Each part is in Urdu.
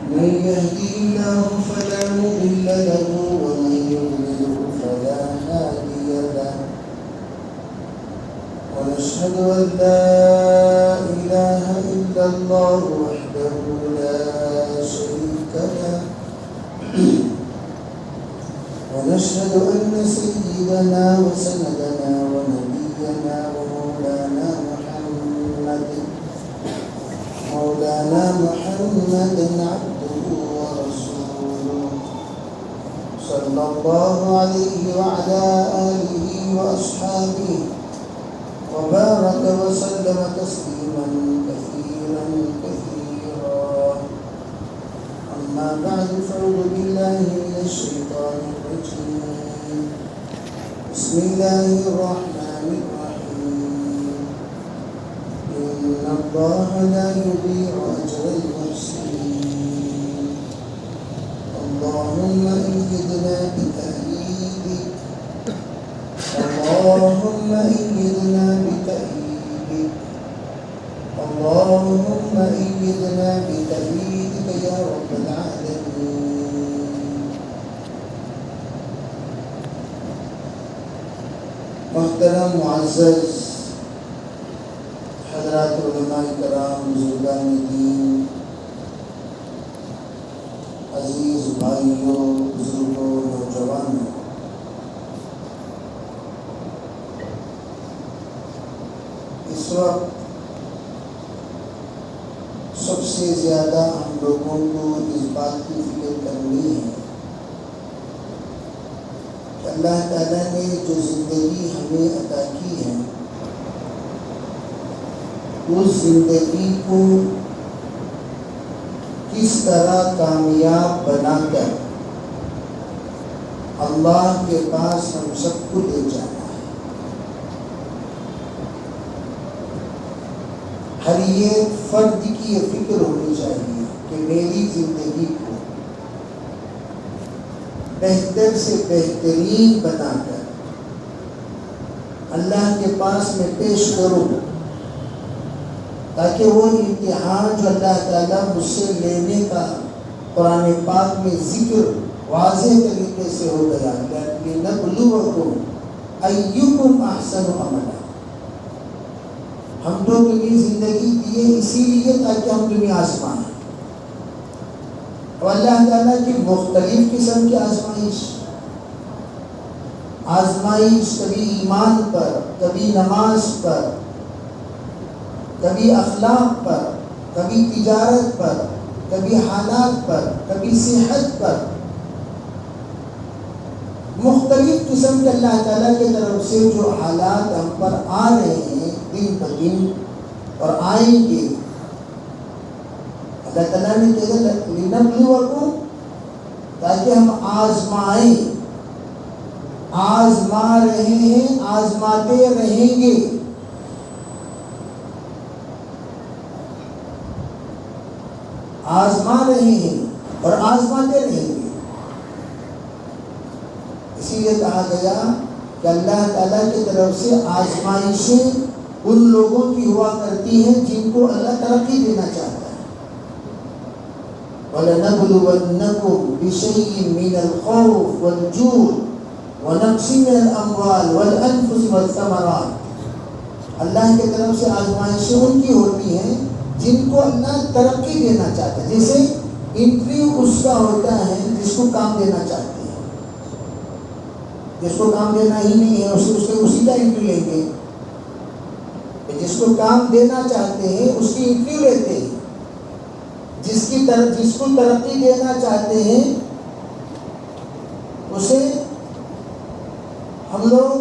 من يهدي الله فلا مضل له ومن يضلل فلا هادي له ونشهد أن لا إله إلا الله وحده لا شريك له ونشهد أن سيدنا وسندنا ونبينا ومولانا محمد عبده ورسوله صلى الله عليه وعلى آله وأصحابه وبارك وسلم تسليما كثيرا أما بعد فأعوذ بالله من الشيطان الرجيم بسم الله الرحمن الرحيم إن الله لا يضيع أجر المحسنين اللهم أيدنا بتأييدك اللهم أيدنا بتأييدك اللهم أيدنا بتأييدك يا رب العالمين. محترم معزز حضرات علماء کرام بزرگان دین عزیز بھائیوں بزرگوں نوجوانوں اس وقت سب سے زیادہ ہم لوگوں کو اس بات کی فکر کرنی ہے کہ اللہ تعالیٰ نے جو زندگی ہمیں عطا کی ہے اس زندگی کو کس طرح کامیاب بنا کر اللہ کے پاس ہم سب کو لے جانا ہے. ہر ایک فرد کی یہ فکر ہونی چاہیے کہ میری زندگی کو بہتر سے بہترین بنا کر اللہ کے پاس میں پیش کروں تاکہ وہ امتحان جو اللہ تعالیٰ مجھ سے لینے کا قرآن پاک میں ذکر واضح طریقے سے ہو گیا لِنَبْلُوَكُمْ أَيُّكُمْ أَحْسَنُ عَمَلًا. ہم تو دنیا زندگی دیے اسی لیے تاکہ ہم دنیا آزمائیں. اور اللہ تعالیٰ کی مختلف قسم کی آزمائش کبھی ایمان پر، کبھی نماز پر، کبھی اخلاق پر، کبھی تجارت پر، کبھی حالات پر، کبھی صحت پر. مختلف قسم کے اللہ تعالیٰ کی طرف سے جو حالات ہم پر آ رہے ہیں دن بدن اور آئیں گے، اللہ تعالیٰ نے کہا لِنَبْلُوَكُمْ تاکہ ہم آزمائیں. آزما رہے ہیں، آزماتے رہیں گے. آزما رہے ہیں اور آزماتے رہیں گے. اسی لیے کہا گیا کہ اللہ تعالیٰ کی طرف سے آزمائشیں ان لوگوں کی ہوا کرتی ہیں جن کو اللہ ترقی دینا چاہتا ہے. وَلَنَبْلُوَنَّكُمْ بِشَيْءٍ مِّنَ الْخَوْفِ وَالْجُوعِ وَنَقْصٍ مِّنَ الْأَمْوَالِ وَالْأَنفُسِ وَالثَّمَرَاتِ. اللہ کی طرف سے آزمائشیں ان کی ہوتی ہیں جن کو اللہ ترقی دینا چاہتا ہے. جیسے انٹرویو اس کا ہوتا ہے جس کو کام دینا چاہتے ہیں. جس کو کام دینا ہی نہیں ہے اسی کا انٹرویو لیں گے. جس کو کام دینا چاہتے ہیں اس کی انٹرویو لیتے ہیں. جس کو ترقی دینا چاہتے ہیں اسے ہم لوگ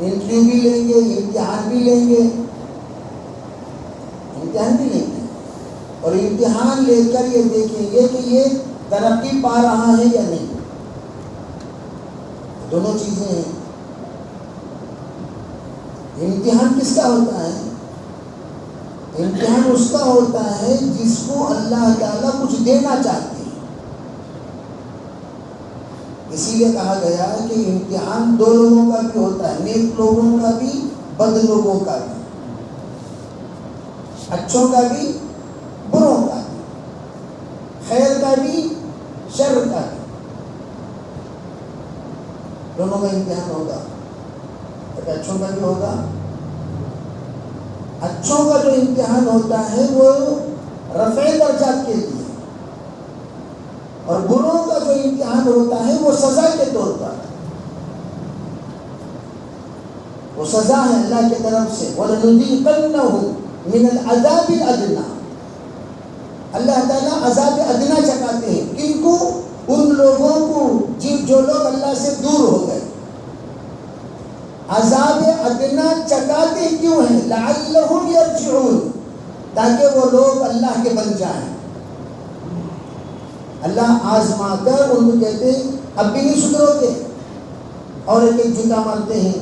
انٹرویو بھی لیں گے، امتحان بھی لیں گے. اور امتحان لے کر یہ دیکھیں گے کہ یہ ترقی پا رہا ہے یا نہیں. دونوں چیزیں ہیں. امتحان کس کا ہوتا ہے؟ امتحان اس کا ہوتا ہے جس کو اللہ تعالیٰ کچھ دینا چاہتے ہیں. اسی لیے کہا گیا کہ امتحان دو لوگوں کا بھی ہوتا ہے، نیک لوگوں کا بھی، بد لوگوں کا بھی، اچھوں کا بھی، بروں کا بھی، خیر کا بھی شر کا بھی، دونوں کا امتحان ہوگا. اچھوں کا بھی ہوگا. اچھوں کا جو امتحان ہوتا ہے وہ رفع درجات کے لیے، اور بروں کا جو امتحان ہوتا ہے وہ سزا کے طور پر. وہ سزا ہے اللہ کی طرف سے. وَلَنُذِيقَنَّهُمْ مِنَ الْعَذَابِ الْأَدْنَىٰ. اللہ تعالیٰ عذاب ادنا چکاتے ہیں. کن کو؟ ان لوگوں کو جو لوگ اللہ سے دور ہو گئے. عذاب ادنا چکاتے کیوں ہیں؟ لعلہم یرجعون، تاکہ وہ لوگ اللہ کے بن جائیں. اللہ آزما کر ان کو کہتے ہیں اب بھی نہیں سدھرو گے، اور ایک ایک جوتا مارتے ہیں.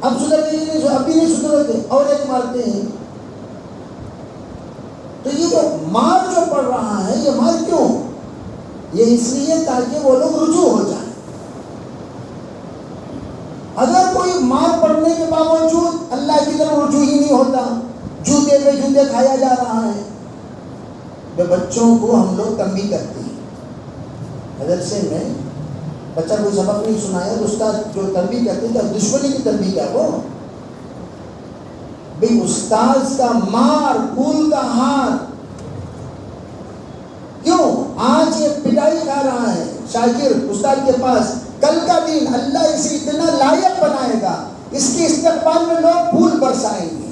اب سدھر گئے نہیں، اب بھی نہیں سدھرو گے، اور ایک مارتے ہیں. تو یہ جو مار جو پڑ رہا ہے، یہ مار کیوں؟ یہ اس لیے تاکہ وہ لوگ رجوع ہو جائیں. اگر کوئی مار پڑنے کے باوجود اللہ کی طرف رجوع ہی نہیں ہوتا، جوتے پہ جوتے کھایا جا رہا ہے. بچوں کو ہم لوگ تنبیہ کرتے ہیں مدرسے میں، بچہ کوئی سبق نہیں سنایا تو استاد جو تنبیہ کرتے ہیں، کیا دشمنی کی تنبیہ کیا وہ؟ بھئی استاذ کا مار، پھول کا ہار. کیوں؟ آج یہ پٹائی کھا رہا ہے شاگرد استاد کے پاس، کل کا دن اللہ اسے اتنا لائق بنائے گا، اس کے استقبال میں لوگ پھول برسائیں گے.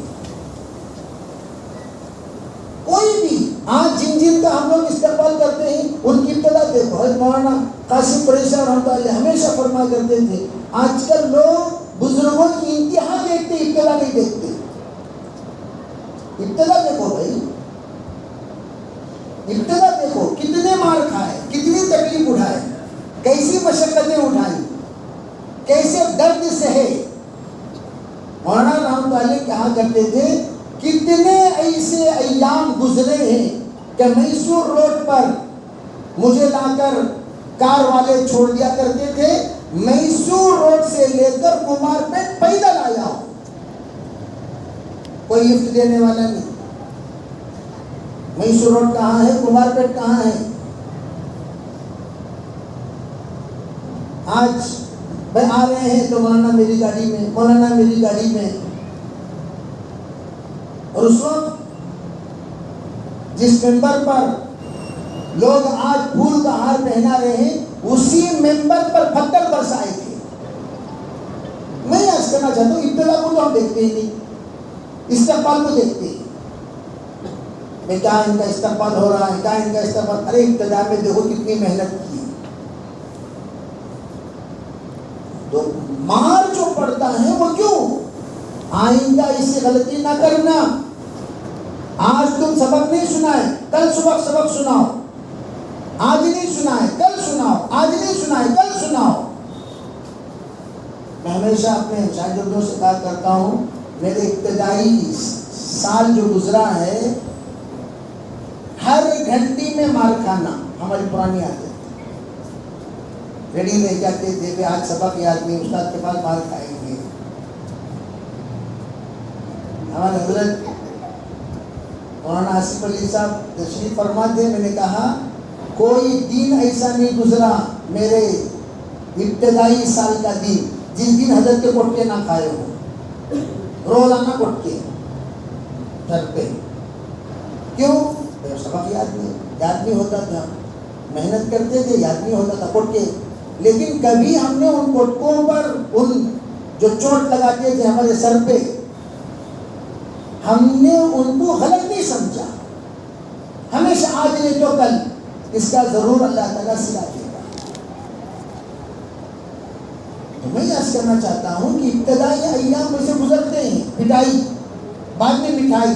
کوئی بھی آج جن جن کا ہم لوگ استقبال کرتے ہیں ان کی ابتدا دیکھو. حضرت مولانا قاسم قریشی رحمۃ اللہ ہمیشہ فرمایا کرتے تھے، آج کل لوگ بزرگوں کی انتہا دیکھتے، ابتدا نہیں دیکھتے. ابتدا دیکھو بھائی، ابتدا دیکھو. کتنے مار کھائے، کتنی تکلیف اٹھائے، کیسی مشقتیں اٹھائی، کیسے درد سہے. مولانا رحمۃ اللہ کہا کرتے تھے کتنے ایسے ایام گزرے ہیں کہ میسور روڈ پر مجھے لا کر کار والے چھوڑ دیا کرتے تھے، میسور روڈ سے لے کر کمار پیٹ پیدل آیا ہوں، کوئی لفٹ دینے والا نہیں. میسور روڈ کہاں ہے، کمار پیٹ کہاں ہے؟ آج بھائی آ رہے ہیں تو مولانا میری گاڑی میں، مولانا میری گاڑی میں. اور اس وقت جس ممبر پر لوگ آج پھول کا ہار پہنا رہے ہیں، اسی ممبر پر پتھر برسائے تھے. میں عرض کرنا چاہتا ہوں ابتدا کو تو ہم دیکھتے ہی نہیں، استقبال کو دیکھتے ہیں. میں کیا ان کا استقبال ہو رہا ہے، کیا ان کا استقبال. ارے ابتدا میں دیکھو کتنی محنت کی. تو مار جو پڑتا ہے وہ کیوں؟ آئندہ ایسی غلطی نہ کرنا. آج تم سبق نہیں سنائے، کل صبح سبق سناؤ. آج نہیں سنائے کل سناؤ، آج نہیں سنائے کل سناؤ. میں ہمیشہ اپنے شاگردوں سے کہا کرتا ہوں، میرے ابتدائی سال جو گزرا ہے، ہر گھنٹی میں مار کھانا ہماری پرانی عادت. ریڈی لے جاتے تھے کہ آج سبق یاد نہیں، استاد کے پاس مار کھائیں گے. ہمارے حضرت مولانا آصف علی صاحب تشریف فرما تھے. میں نے کہا کوئی دن ایسا نہیں گزرا میرے ابتدائی سال کا دن جس دن حضرت کے پٹکے نہ کھائے ہو. روزانہ پٹکے سر پہ. کیوں؟ سبق یاد نہیں ہوتا تھا. محنت کرتے تھے، یاد نہیں ہوتا تھا پٹکے. لیکن کبھی ہم نے ان پٹکوں پر، ان جو چوٹ لگاتے تھے ہمارے سر پہ، ہم نے ان کو غلط نہیں سمجھا. ہمیشہ آج نہیں تو کل اس کا ضرور اللہ تعالیٰ سلا دے گا. تو میں یہ کرنا چاہتا ہوں کہ ابتدائی ایام میں سے گزرتے ہیں، پٹائی بعد میں مٹھائی.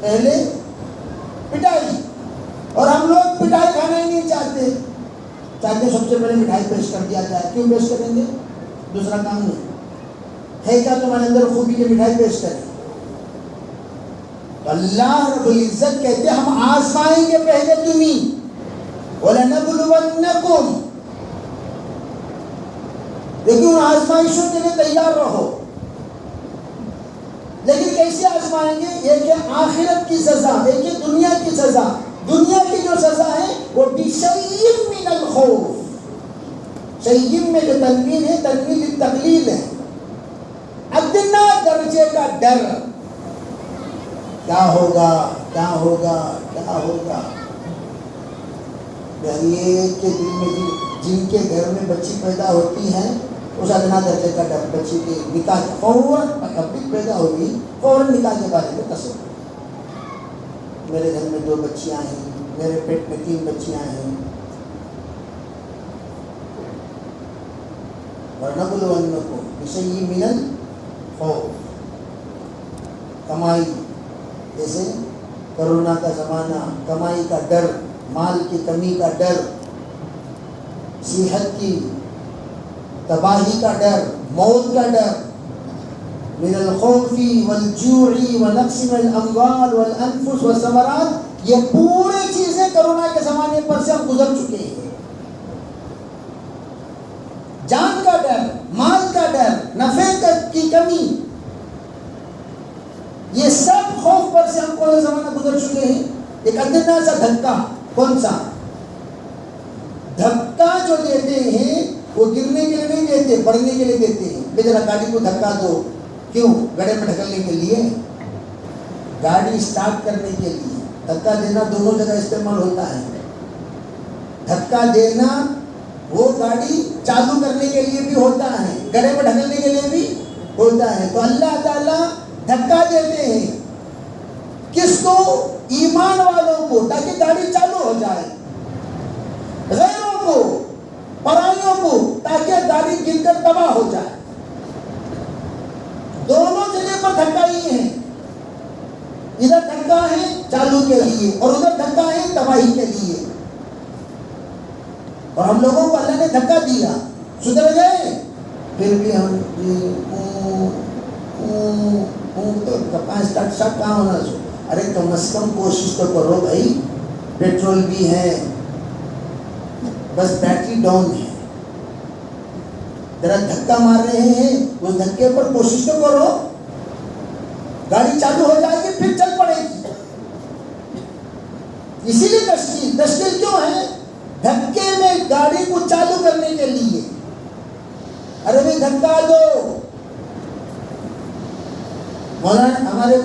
پہلے پٹائی، اور ہم لوگ پٹائی کھانا ہی نہیں چاہتے سب سے پہلے مٹھائی پیش کر دیا جائے. کیوں پیش کریں گے؟ دوسرا کام نہیں ہے. کیا تمہارے اندر خوبی کی مٹھائی پیش کریں؟ تو اللہ رب العزت کہتے ہیں ہم آزمائیں گے پہلے تمہیں. وَلَنَبْلُوَنَّكُمْ، لیکن ان آزمائشوں کے لیے تیار رہو. لیکن کیسے آزمائیں گے؟ ایک ہے آخرت کی سزا، ایک ہے دنیا کی سزا. شیء میں جو تنوین ہے تنوین التقلیل ہے. ادنا درجے کا ڈر. کیا ہوگا کیا ہوگا کیا ہوگا. یہ کہ دل میں جن کے گھر میں بچی پیدا ہوتی ہے اس ادنا درجے کا ڈر. بچی کے نکاح فوراً ابھی پیدا ہوگی فوراً نکاح کے بارے میں تصور. میرے گھر میں 2 بچیاں ہیں, میرے پیٹ میں 3 بچیاں ہیں. وَنَبْلُوَنَّكُمْ بِشَيْءٍ مِّنَ الْخَوْفِ. کمائی, جیسے کرونا کا زمانہ, کمائی کا ڈر, مال کی کمی کا ڈر, صحت کی تباہی کا ڈر, موت کا ڈر. من الخوف والجوع ونقص من الاموال والانفس والثمرات. یہ پوری چیزیں کرونا کے زمانے پر سے ہم گزر چکے ہیں. جان کا ڈر, مال کا ڈر, نفع کی کمی, یہ سب خوف پر سے ہم کون سا زمانہ گزر چکے ہیں. ایک ادنا سا دھکا, کون سا دھکا جو دیتے ہیں وہ گرنے کے لیے نہیں دیتے, پڑھنے کے لیے دیتے ہیں. بے ذرا گاڑی کو دھکا دو, کیوں؟ گڑھے میں ڈھکلنے کے لیے, گاڑی اسٹارٹ کرنے کے لیے. دھکا دینا دونوں جگہ استعمال ہوتا ہے. دھکا دینا وہ گاڑی چالو کرنے کے لیے بھی ہوتا ہے, گڑھے میں ڈھکلنے کے لیے بھی ہوتا ہے. تو اللہ تعالیٰ دھکا دیتے ہیں کس کو؟ ایمان والوں کو, تاکہ گاڑی چالو ہو جائے. غیروں کو, پرائیوں کو, تاکہ گاڑی گر کر تباہ ہو جائے. دونوں جگہ پر دھکا ہی ہے. ادھر دھکا ہے چالو کے لیے اور ادھر دھکا ہے تباہی کے لیے. اور ہم لوگوں کو اللہ نے دھکا دیا, سدھر گئے, پھر بھی ہم اسٹارٹ کہاں ہونا. ارے کم از کم کوشش تو کرو بھائی, پیٹرول بھی ہے, بس بیٹری ڈاؤن ہے. ذرا دھکا مار رہے ہیں, اس دھکے پر کوشش تو کرو, گاڑی چالو ہو جائے گی پھر چل پڑے گی. اسی لیے تشکیل کیوں ہے؟ دھکے میں گاڑی کو چالو کرنے کے لیے. ارے بھائی دھکا دو. مولانا ہمارے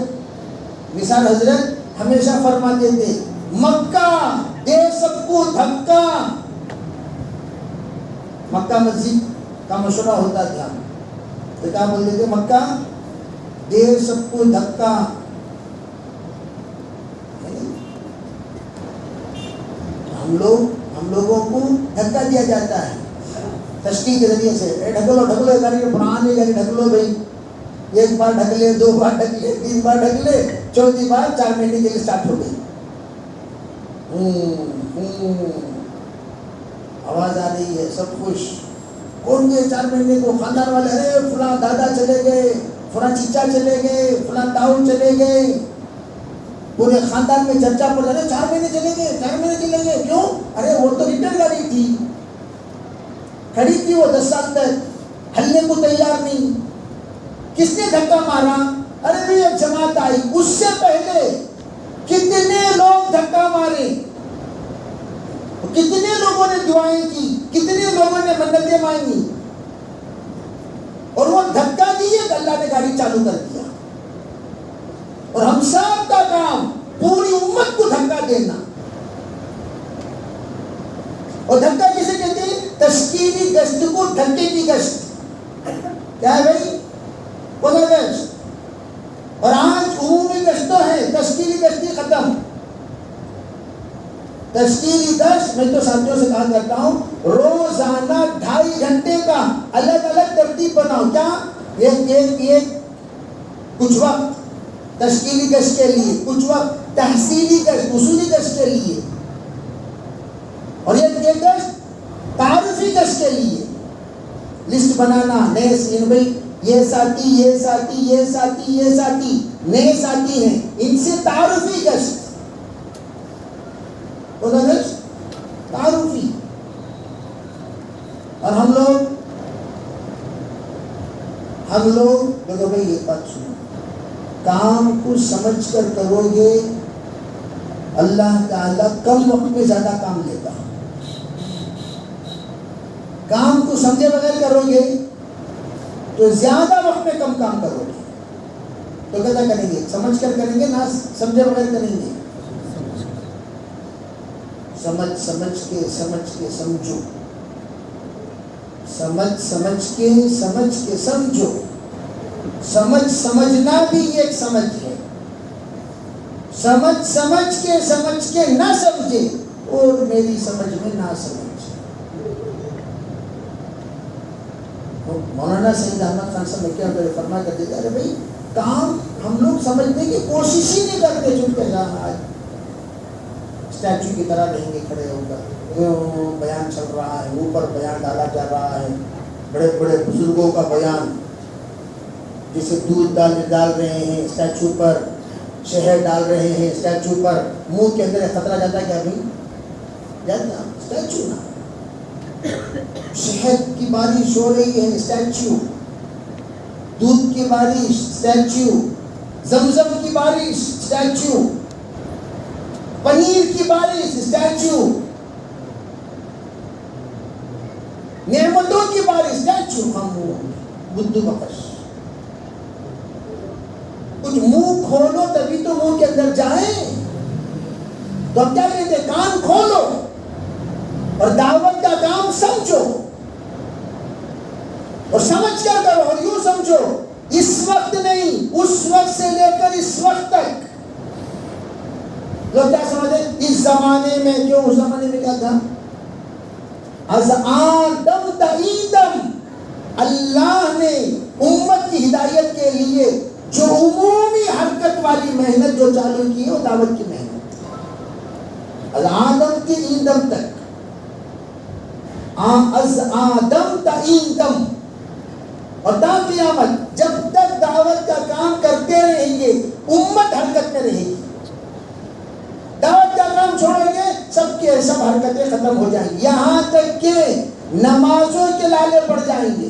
مثال حضرت ہمیشہ فرماتے تھے, مکہ دے سب کو دھکا. مکہ مسجد کا مشورہ ہوتا تھا, تو کیا بولتے تھے؟ مکہ دے سب کو دھکا. ہم لوگوں کو دھکا دیا جاتا ہے تشکیل کے ذریعے سے. ڈھکلو گاڑی, پرانی گاڑی ڈھکلو بھائی. 1 بار ڈھک لے, 2 بار ڈھک لے, 3 بار ڈھک لے, 4تھی بار 4 مہینے کے لیے اسٹارٹ ہو گئی. آواز آ رہی ہے, سب خوش. کون گئے 4 مہینے کو؟ خاندان والے. ارے فلاں دادا چلے گئے, فلاں چچا چلے گئے, فلاں تاؤ چلے گئے. پورے خاندان میں چرچا پڑ رہا ہے, 4 مہینے چلے گئے, 4 مہینے چلے گئے. کیوں؟ ارے وہ تو ریٹرن گاڑی تھی, کھڑی تھی وہ 10 سال تک, ہلنے کو تیار نہیں. کس نے دھکا مارا؟ ارے بھی ایک جماعت آئی. اس سے پہلے کتنے لوگ دھکا مارے, کتنے لوگوں نے دعائیں کی, کتنے لوگوں نے منتیں مانگی, اور وہ دھکا دیے کہ اللہ نے گاڑی چالو کر دیا. اور ہم سب کا کام پوری امت کو دھکا دینا. اور دھکا کسے کہتے ہیں؟ تشکیلی گشت کو دھکے کی گشت. کیا ہے بھائی؟ کون گشت. اور آج عمومی گشتوں ہے, تشکیلی گشتی ختم. تشکیلی گشت میں تو ساتھیوں سے کہا کرتا ہوں, روزانہ 2.5 گھنٹے کا الگ الگ ترتیب بناؤ. کیا؟ ایک کچھ وقت تشکیلی گشت کے لیے, کچھ وقت تحصیلی گشت, اصولی گشت کے لیے, اور ایک گشت تعارفی گشت کے لیے. لسٹ بنانا, نئے بھائی یہ ساتھی یہ ساتھی یہ ساتھی یہ ساتھی نئے ساتھی ہیں, ان سے تعارفی گشت. تعارفی. اور ہم لوگ دیکھو بھائی ایک بات سنو, کام کو سمجھ کر کرو گے, اللہ تعالیٰ کم وقت میں زیادہ کام لیتا. کام کو سمجھے بغیر کرو گے تو زیادہ وقت میں کم کام کرو گے. تو کیسا کریں گے؟ سمجھ کر کریں گے نہ سمجھے بغیر کریں گے؟ سمجھ کے سمجھو. سمجھ کے سمجھو. سمجھنا بھی ایک سمجھ ہے. سمجھ کے نہ سمجھے اور میری سمجھ میں نہ سمجھ. مولانا سید احمد خان صاحب کیا فرما کرتے تھے، ارے بھائی کام ہم لوگ سمجھنے کی کوشش ہی نہیں کرتے. چونکہ جہاں اسٹیچو کی طرح رہیں گے کھڑے ہو کر، بیان چل رہا ہے، اوپر بیان ڈالا جا رہا ہے، بڑے بڑے بزرگوں کا بیان، جسے دودھ ڈال رہے ہیں اسٹیچو پر، شہد ڈال رہے ہیں اسٹیچو پر. منہ کے اندر خطرہ جاتا ہے کیا ابھی؟ جاتا اسٹیچو نا. شہد کی بارش ہو رہی ہے اسٹیچو، دودھ کی بارش اسٹیچو، زمزم کی بارش اسٹیچو، پنیر کی بارش اسٹیچو، نعمتوں کی بارش اسٹیچو. ہم بدھو بخش کچھ منہ کھولو تبھی تو منہ کے اندر جائیں. تو اب کیا کہتے ہیں؟ کان کھولو اور دعوت کا کام سمجھو اور سمجھ کر کرو. اور یوں سمجھو اس وقت نہیں، اس وقت سے لے کر اس وقت تک. لوگ کیا سمجھتے ہیں اس زمانے میں؟ کیوں اس زمانے میں کیا تھا؟ از آدم تا ایدم اللہ نے امت کی ہدایت کے لیے جو عمومی حرکت والی محنت جو چالو کی ہے وہ دعوت کی محنت. از آدم کی ایدم تک، از آدم تا ایدم، اور تا قیامت جب تک دعوت کا کام کرتے رہیں گے امت حرکت میں رہے گی. دعوت کا کام چھوڑیں گے سب کے سب حرکتیں ختم ہو جائیں گی، یہاں تک کہ نمازوں کے لالے پڑ جائیں گے.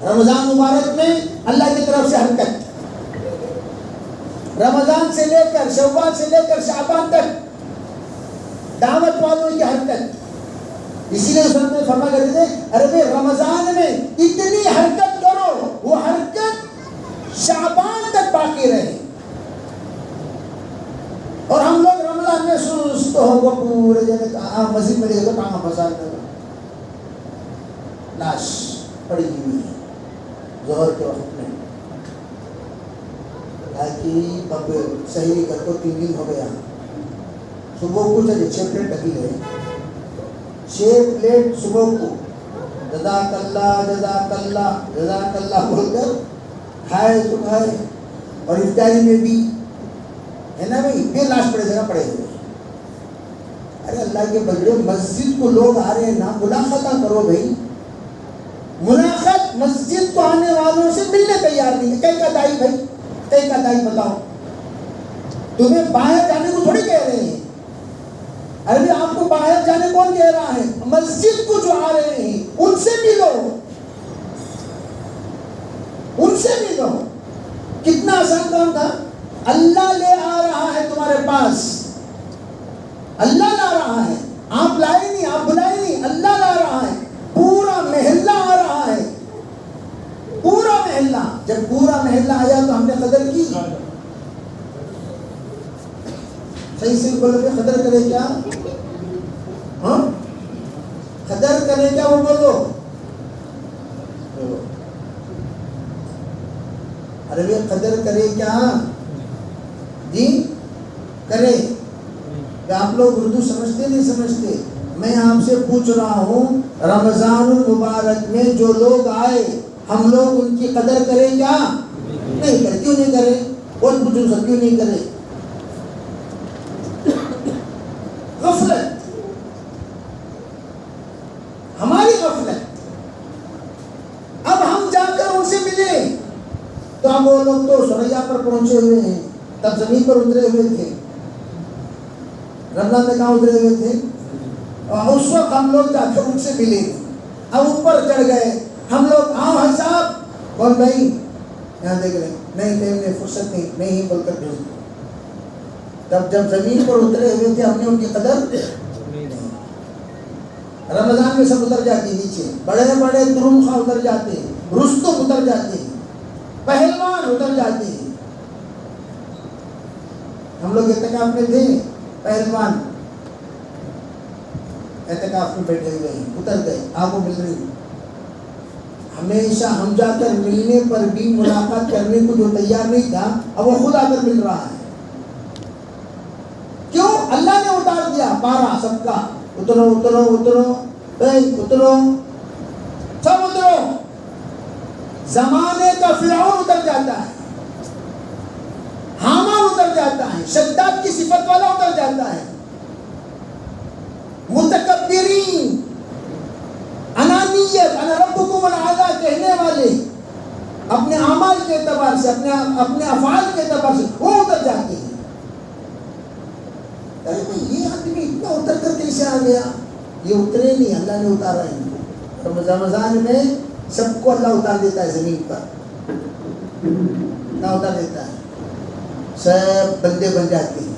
رمضان مبارک میں اللہ کی طرف سے حرکت، رمضان سے لے کر شوال سے لے کر شعبان تک دعوت والوں کی حرکت. اسی لیے اس نے فرما کرتے تھے ارے بھائی رمضان میں اتنی حرکت کرو وہ حرکت شعبان تک باقی رہے. اور ہم لوگ رمضان میں سست ہو گئے پورے جگہ مسجد میں دیکھو کہاں بازار میں لاش پڑی ہوئی ہے ظہر کے وقت میں. تاکہ اب سحری کر کو 3 دن ہو گیا، صبح کو چلے 6 پلیٹ ڈھکی ہے، 6 پلیٹ صبح کو جزاک اللہ جزاک اللہ جزاک اللہ بول کر کھائے تو کھائے. اور افطاری میں بھی ہے نا بھائی پھر لاش پڑے جگہ پڑے ہوئے. ارے اللہ کے بندے مسجد کو لوگ آ رہے ہیں نا، ملاقات کرو بھائی. ملاقات مسجد کو آنے والوں سے ملنے تیار نہیں ہے. کئی کا دائی بھائی، کئی کا دائی بتاؤ، تمہیں باہر جانے کو تھوڑی کہہ رہے ہیں. ارے آپ کو باہر جانے کون کہہ رہا ہے؟ مسجد کو جو آ رہے ہیں ان سے ملو، ان سے ملو. کتنا آسان کام تھا. اللہ لے آ رہا ہے تمہارے پاس، اللہ لا رہا ہے، آپ لائے نہیں، آپ بلائے نہیں، اللہ لا رہا ہے. پورا محلہ آ رہا ہے، پورا محلہ. جب پورا محلہ آیا تو ہم نے قدر کی. صحیح سے بولو کہ قدر کرے کیا؟ ہاں قدر کرے کیا؟ وہ بولو. ارے بھائی قدر کرے کیا جی؟ کرے. آپ لوگ اردو سمجھتے نہیں سمجھتے؟ میں آپ سے پوچھ رہا ہوں رمضان المبارک میں جو لوگ آئے ہم لوگ ان کی قدر کریں کیا؟ نہیں کرے. کیوں نہیں کرے؟ کون پوچھو سر کیوں نہیں کرے؟ غفلت، ہماری غفلت. اب ہم جا کر ان سے ملے تو اب وہ لوگ تو سریا پر پہنچے ہوئے ہیں، تب زمین پر اترے ہوئے تھے. رمضان میں کہاں اترے ہوئے تھے؟ اور اس وقت ہم لوگ جا کر ان سے ملے. اب اوپر چڑھ گئے ہم لوگ. آؤ حج صاحب. کون بھائی؟ یہاں دیکھ رہے نہیں تھے، انہیں فرصت نہیں بول کر بھیج. تب جب زمین پر اترے ہوئے تھے ہم نے ان کی قدر. رمضان میں سب اتر جاتی ہے نیچے، بڑے بڑے درم خواہ اتر جاتے ہیں، رستم اتر جاتے ہیں، پہلوان اتر جاتے ہیں. ہم لوگ اعتکاف میں تھے، پہلوان اعتکاف میں بیٹھے ہوئے ہیں، اتر گئے، آپ کو مل رہی. ہمیشہ ہم جا کر ملنے پر بھی ملاقات کرنے کو جو تیار نہیں تھا اب وہ خود آ کر مل رہا ہے. کیوں؟ اللہ نے اتار دیا پارا سب کا، اترو اترو اترو اترو سب اترو. زمانے کا فرعون اتر جاتا ہے، حامان اتر جاتا ہے، شداد کی صفت والا اتر جاتا ہے. متکبرین، انانیت، انا ربکم الاعلی کہنے والے اپنے اعمال کے اعتبار سے، اپنے افعال کے اعتبار سے وہ اتر جاتے ہیں. ارے بھائی یہ آدمی اتنا اتر کر کیسے آ گیا؟ یہ اترے نہیں، اللہ نے اتارا ان کو. رمضان میں سب کو اللہ اتار دیتا ہے زمین پر، اللہ اتار دیتا ہے، سب بندے بن جاتے ہیں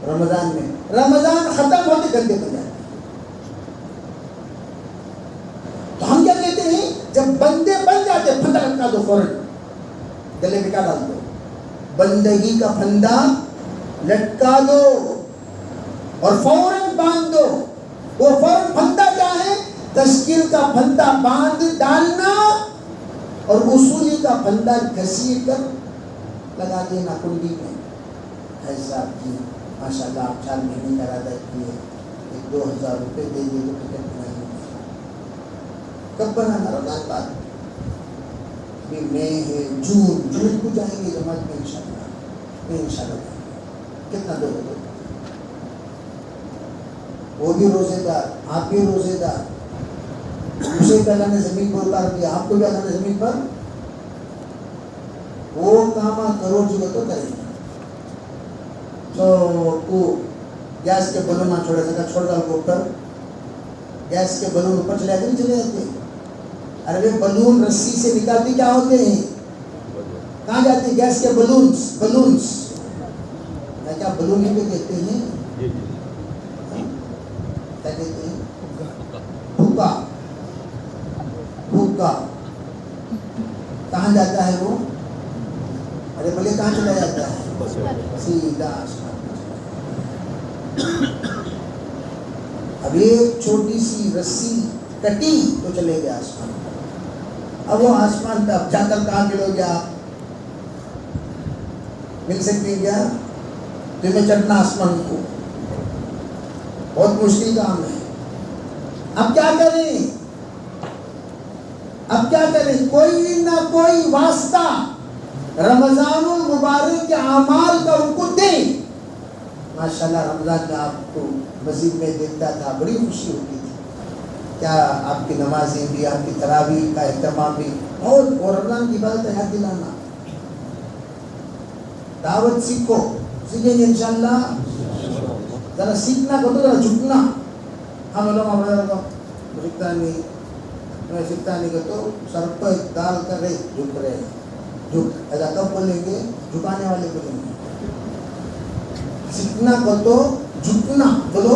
رمضان میں. رمضان ختم ہوتے بندے بن جاتے ہیں. تو ہم کیا کہتے ہیں؟ جب بندے بن جاتے ہیں پھندا لٹکا دو، فوراً گلے میں کیا ڈال دو؟ بندگی کا پھندا لٹکا دو اور فوراً باندھ دو. وہ فوراً پھندا کیا ہے؟ تشکیل کا پھندا باندھ ڈالنا اور اصولی کا پھندا گھسیٹ کر لگا دینا کنڈی میں. ایسا کی ماشاء اللہ آپ 4 مہینے کا ارادہ کیے، 2,000 روپے دے دیے تو ٹکٹ بنائیے. کب بنانا؟ رمضان بعد. ابھی مئی ہے، جون کو جائیں گے جماعت میں انشاءاللہ. کتنا دو گے؟ وہ بھی روزے دار، آپ بھی روزے دار. اسے بھی اللہ نے زمین پر اتار دیا، آپ کو بھی اللہ نے زمین پر. وہ کام کرو جو تو کرے گا. تو گیس کے بلون نہ چھوڑے سکا، چھوڑ دو اوپر. گیس کے بلون اوپر چلے جاتے، نہیں چلے جاتے. ارے بلون رسی سے نکالتے کیا ہوتے ہیں؟ کہاں جاتے ہیں گیس کے بلونس؟ کیا بلون ہی پہ کہتے ہیں؟ کیا کہتے ہیں؟ بھوکا. کہاں جاتا ہے وہ؟ ارے بولے کہاں چلا جاتا ہے؟ سیدھا آسمان. اب ایک چھوٹی سی رسی کٹی تو چلے گئے آسمان. اب وہ آسمان پہ اب جا کر کہاں ملو گے آپ؟ مل سکتے ہیں کیا؟ تمہیں چڑھنا آسمان کو بہت مشکل کام ہے. اب کیا کریں؟ کوئی نہ کوئی واسطہ رمضان المبارک کے اعمال کا ان کو دیں. ماشاءاللہ رمضان میں آپ کو مسجد میں دیکھتا تھا، بڑی خوشی ہوتی تھی. کیا آپ کی نمازیں بھی، آپ کی تراویح کا اہتمام بھی، اور رمضان کی عبادت یاد دلانا. دعوت سیکھیں گے انشاءاللہ. ذرا سیکھنا کو تو ذرا جھکنا. ہم لوگ سیکھتا نہیں کہ تو سر پر ڈال کر جھک رہے ہیں. ایسا کب بولیں گے؟ جھکانے والے بولیں گے. سیکھنا کو تو جھکنا بولو.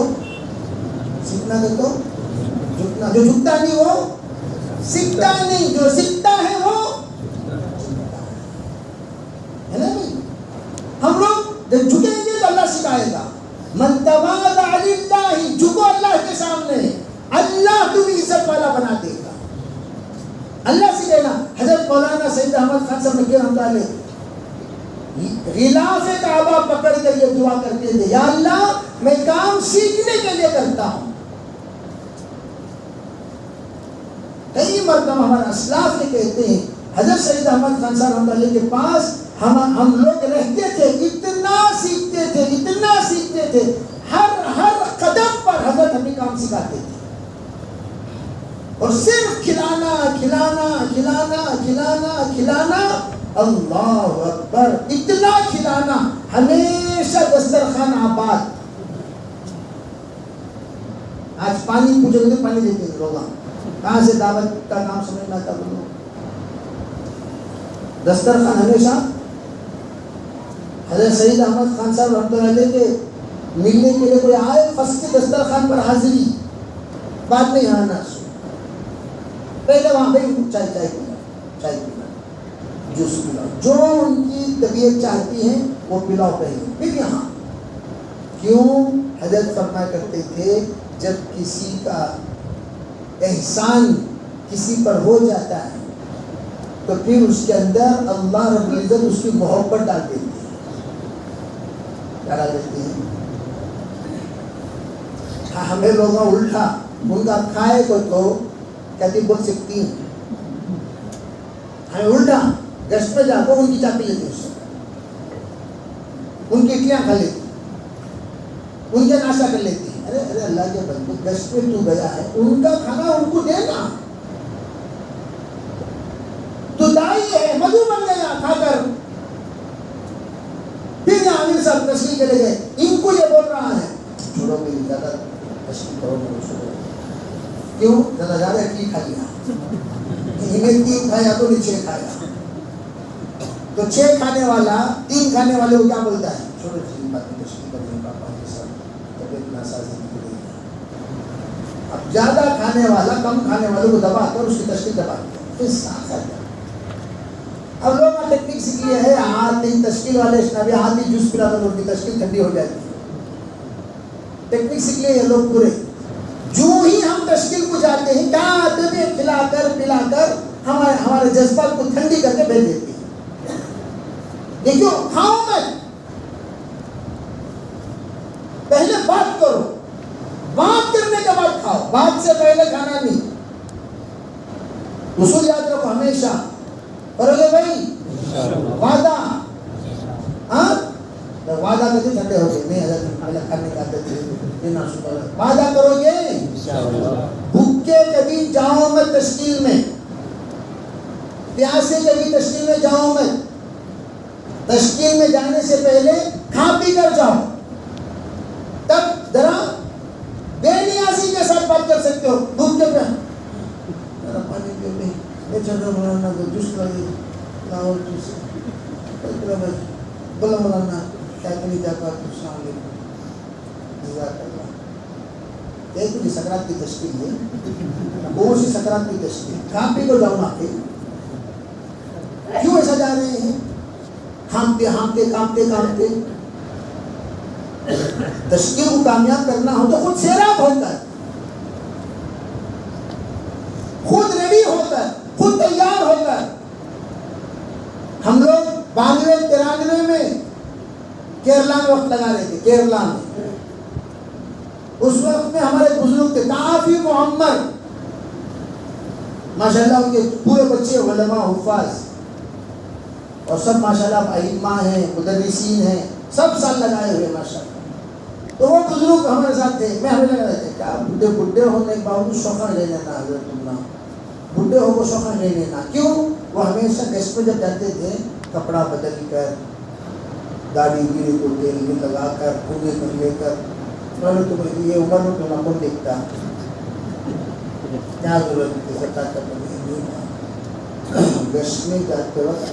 سیکھنا کو تو جھکنا. جو جھکتا نہیں وہ سیکھتا نہیں، جو سیکھتا ہے وہ ہے نا بھائی. ہم لوگ جب جھکیں گے تو اللہ سکھائے گا. من تواضع للہ، جھکو اللہ کے سامنے، اللہ تمہیں عزت والا بنا دے گا. اللہ سے کہنا. حضرت مولانا سید احمد خان صاحب نے رحمۃ اللہ علیہ غلاف کعبہ پکڑ کر یہ دعا کرتے تھے، یا اللہ میں کام سیکھنے کے لیے کرتا ہوں. کئی مرتبہ ہمارے اسلاف نے کہتے ہیں حضرت سید احمد خان صاحب رحمۃ اللہ علیہ کے پاس ہم لوگ رہتے تھے، اتنا سیکھتے تھے. ہر قدم پر حضرت ہمیں کام سکھاتے تھے. اور صرف کھلانا. اللہ اکبر، اتنا کھلانا، ہمیشہ دسترخوان آباد. آج پانی پوچھو گے پانی دیتے ہیں لوگ. کہاں سے دعوت کا نام سمجھ میں آتا بولو؟ دسترخوان ہمیشہ. حضرت سید احمد خان صاحب رحمۃ اللہ علیہ کے ملنے کے لیے کوئی آئے، فرسٹ دسترخوان پر حاضری. بعد میں یہاں نہ سو، پہلے وہاں پہ چائے پینا، جوس پلاؤ، جو ان کی طبیعت چاہتی ہے وہ پلاؤ پہلے، پھر یہاں۔ کیوں؟ حضرت فرمایا کرتے تھے جب کسی کا احسان کسی پر ہو جاتا ہے تو پھر اس کے اندر اللہ رب العزت اس کی محبت ڈال دیتی ہے۔ کیا ڈال دیتی ہے؟ ہمیں لوگ الٹا، ان کا کھائے کو تو کہتی بول سکتی ہیں، ہمیں الٹا گشت میں جا کر ان کی چاپی لیتی ہے، ان کی اٹلیاں کھا لیتی، ان کے ناشتہ کر لیتی ہے۔ ارے اللہ کے بندے، گشت میں تو گیا ہے، ان کا کھانا ان کو دینا، تو دائی ہے، مدعو بن گیا کھا کر۔ پھر یہاں امیر صاحب تشریح چلے گئے، ان کو یہ بول رہا ہے چھوڑو بھی زیادہ تشریح کرو گے، چھوڑو کیوں؟ زیادہ کی کھا لیا، انہیں 3 کھایا تو نہیں 6 کھایا، تو 6 کھانے والا 3 کھانے والے کو کیا بولتا ہے؟ چھوڑو جی بات میں تشریح کر دیں پاپا کے ساتھ، طبیعت ناسازی نکل رہی ہے۔ اب زیادہ کھانے والا کم کھانے والے کو دبا کر اس کی تشریح دبا دیا، پھر ساتھ آ جائے۔ اب لوگ ٹیکنیک سیکھ لیا ہے، ہاتھ نہیں تشکیل والے اشنابی ہاتھ نہیں جوس پلا کر ان کی تشکیل ٹھنڈی ہو جاتی ہے، ٹیکنیک سیکھ لیے یہ لوگ پورے۔ جو ہی ہم تشکیل کو جاتے ہیں کیا آتے ہیں، کھلا کر پلا کر ہمارے جذبات کو ٹھنڈی کر کے بھیج دیتی ہے۔ دیکھو کھاؤ میں پہلے بات کرو، بات کرنے کے بعد کھاؤ، بات سے پہلے کھانا نہیں۔ اصول یاد رکھو ہمیشہ، کرو گے بھائی وعدہ؟ ہاں وعدہ کرتے ٹھنڈے ہو گئے، نہیں حضرت پہلے کھانے کا عادت ہے، وعدہ کرو گے؟ بھوکے کبھی جاؤ میں تشکیل میں، پیاسے کبھی تشکیل میں جاؤ میں، تشکیل میں جانے سے پہلے کھا پی کر جاؤ، تب ذرا بے نیازی کے ساتھ بات کر سکتے ہو۔ بھوکے پہ ذرا پانی پیو نہیں، یہ چندر مولانا کو جوس لگے لاؤ، جوس بولا مولانا کیا کری جاتا، السلام علیکم جزاک اللہ۔ ایک تو سکرات کی تشکیل ہے، وہ سی سکرات کی تشکیل، کھا پی کو جاؤ نہ پہ، کیوں ایسا جا رہے ہیں؟ ہانپتے ہانپتے کانپتے کانپتے۔ تشکیل کو کامیاب کرنا ہو تو خود سیراب ہو کر، خود ریڈی ہو کر، خود تیار ہو کر۔ ہم لوگ 92-93 میں کیرلا میں وقت لگا رہے تھے، کیرلا میں اس وقت میں ہمارے بزرگ تھے کافی محمد، ماشاءاللہ ان کے پورے بچے علماء حفاظ اور سب ماشاءاللہ ائمہ ہیں، مدرسین ہیں، سب سال لگائے ہوئے ماشاءاللہ۔ تو وہ بزرگ ہمارے ساتھ تھے، میں ہمیں لگا رہے تھے کیا بڈھے ہونے کے باوجود شوقہ لے لینا حضرت اللہ، بڈھے ہو کو شوقہ لے لینا۔ کیوں؟ وہ ہمیشہ گیس پہ جب جاتے تھے کپڑا بدل کر، داڑھی گیری کو تیل بھی لگا کر، پوجے کر لے کر، تمہیں یہ عمر میں تمہیں کون دیکھتا، کیا ضرورت تھی ستا کرنے کی۔ گیس میں جاتے وقت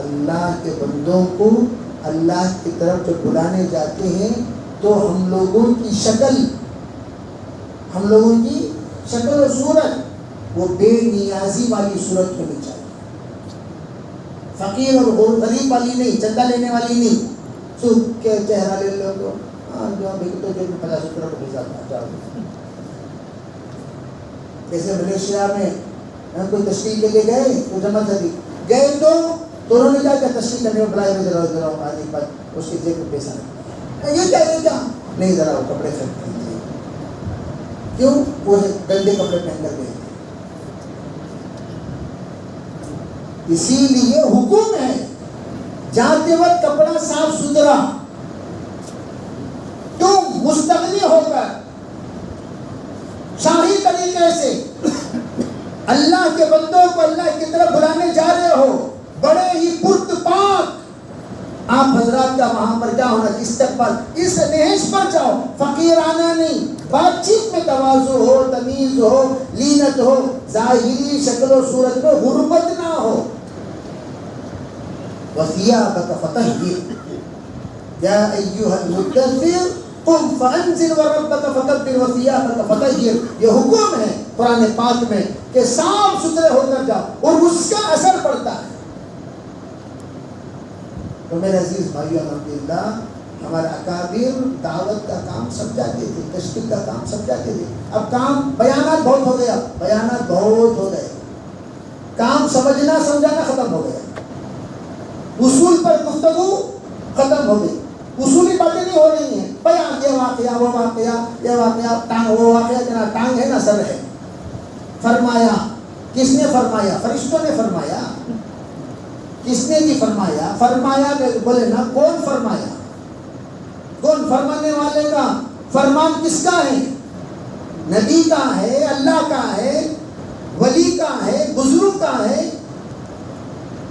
اللہ کے بندوں کو اللہ کی طرف جب بلانے جاتے ہیں تو ہم لوگوں کی شکل و صورت وہ بے نیازی والی صورت ہونی چاہیے، فقیر اور غریب والی نہیں، چندہ لینے والی نہیں، سود کے چہرہ لے لو تو جو تو جو 50 روپے بھیجا۔ جیسے ملیشیا میں کوئی تشکیل کے لیے گئے تو جماعت دی گئے تو انہوں نے کیا تشکیل کرنے میں بلائے ہوئے ذرا آدمی پر اس کے جیب میں پیسہ نہیں، یہ کیا نہیں، ذرا وہ کپڑے پھینک دیجیے، کیوں؟ وہ گندے کپڑے پہن کر گئے۔ اسی لیے حکم ہے جاتے وقت کپڑا صاف ستھرا، تم مستغنی ہو کر شاہی طریقے سے اللہ کے بندوں کو اللہ کی طرف بلانے جا رہے ہو، بڑے ہی پرتپاک آپ حضرات کا وہاں پر کیا ہونا چاہیے، استقبال، اس نہج پر جاؤ، فقیرانہ نہیں، بات چیت میں تواضع ہو، تمیز ہو، لینت ہو، ظاہری شکل و صورت میں غربت نہ ہو۔ وَثِيَابَكَ فَطَهِّرْ يَا أَيُّهَا الْمُدَّثِّرُ قم فانذر وربک فکبر وثیابک فطہر، یہ حکم ہے قرآن پاک میں کہ صاف ستھرے ہو کر جاؤ، اور اس کا اثر پڑتا ہے۔ تو میرے عزیز بھائیو الحمدللہ ہمارے اکابر دعوت کا کام سمجھاتے تھے، تشکیل کا کام سمجھاتے تھے۔ اب کام بیانات بہت ہو گیا، بیانات بہت ہو گئے، کام سمجھنا سمجھانا ختم ہو گیا، اصول پر گفتگو ختم ہو گئی، اصولی باتیں نہیں ہو رہی ہیں، بیان یہ واقعہ وہ واقعہ، یہ واقعہ ٹانگ، وہ واقعہ کہ نہ ٹانگ ہے نہ سر ہے۔ فرمایا، کس نے فرمایا؟ فرشتوں نے فرمایا۔ کس نے جی فرمایا؟ فرمایا بولے نا، کون فرمایا؟ کون فرمانے والے کا فرمان کس کا ہے؟ نبی کا ہے، اللہ کا ہے، ولی کا ہے، بزرگ کا ہے،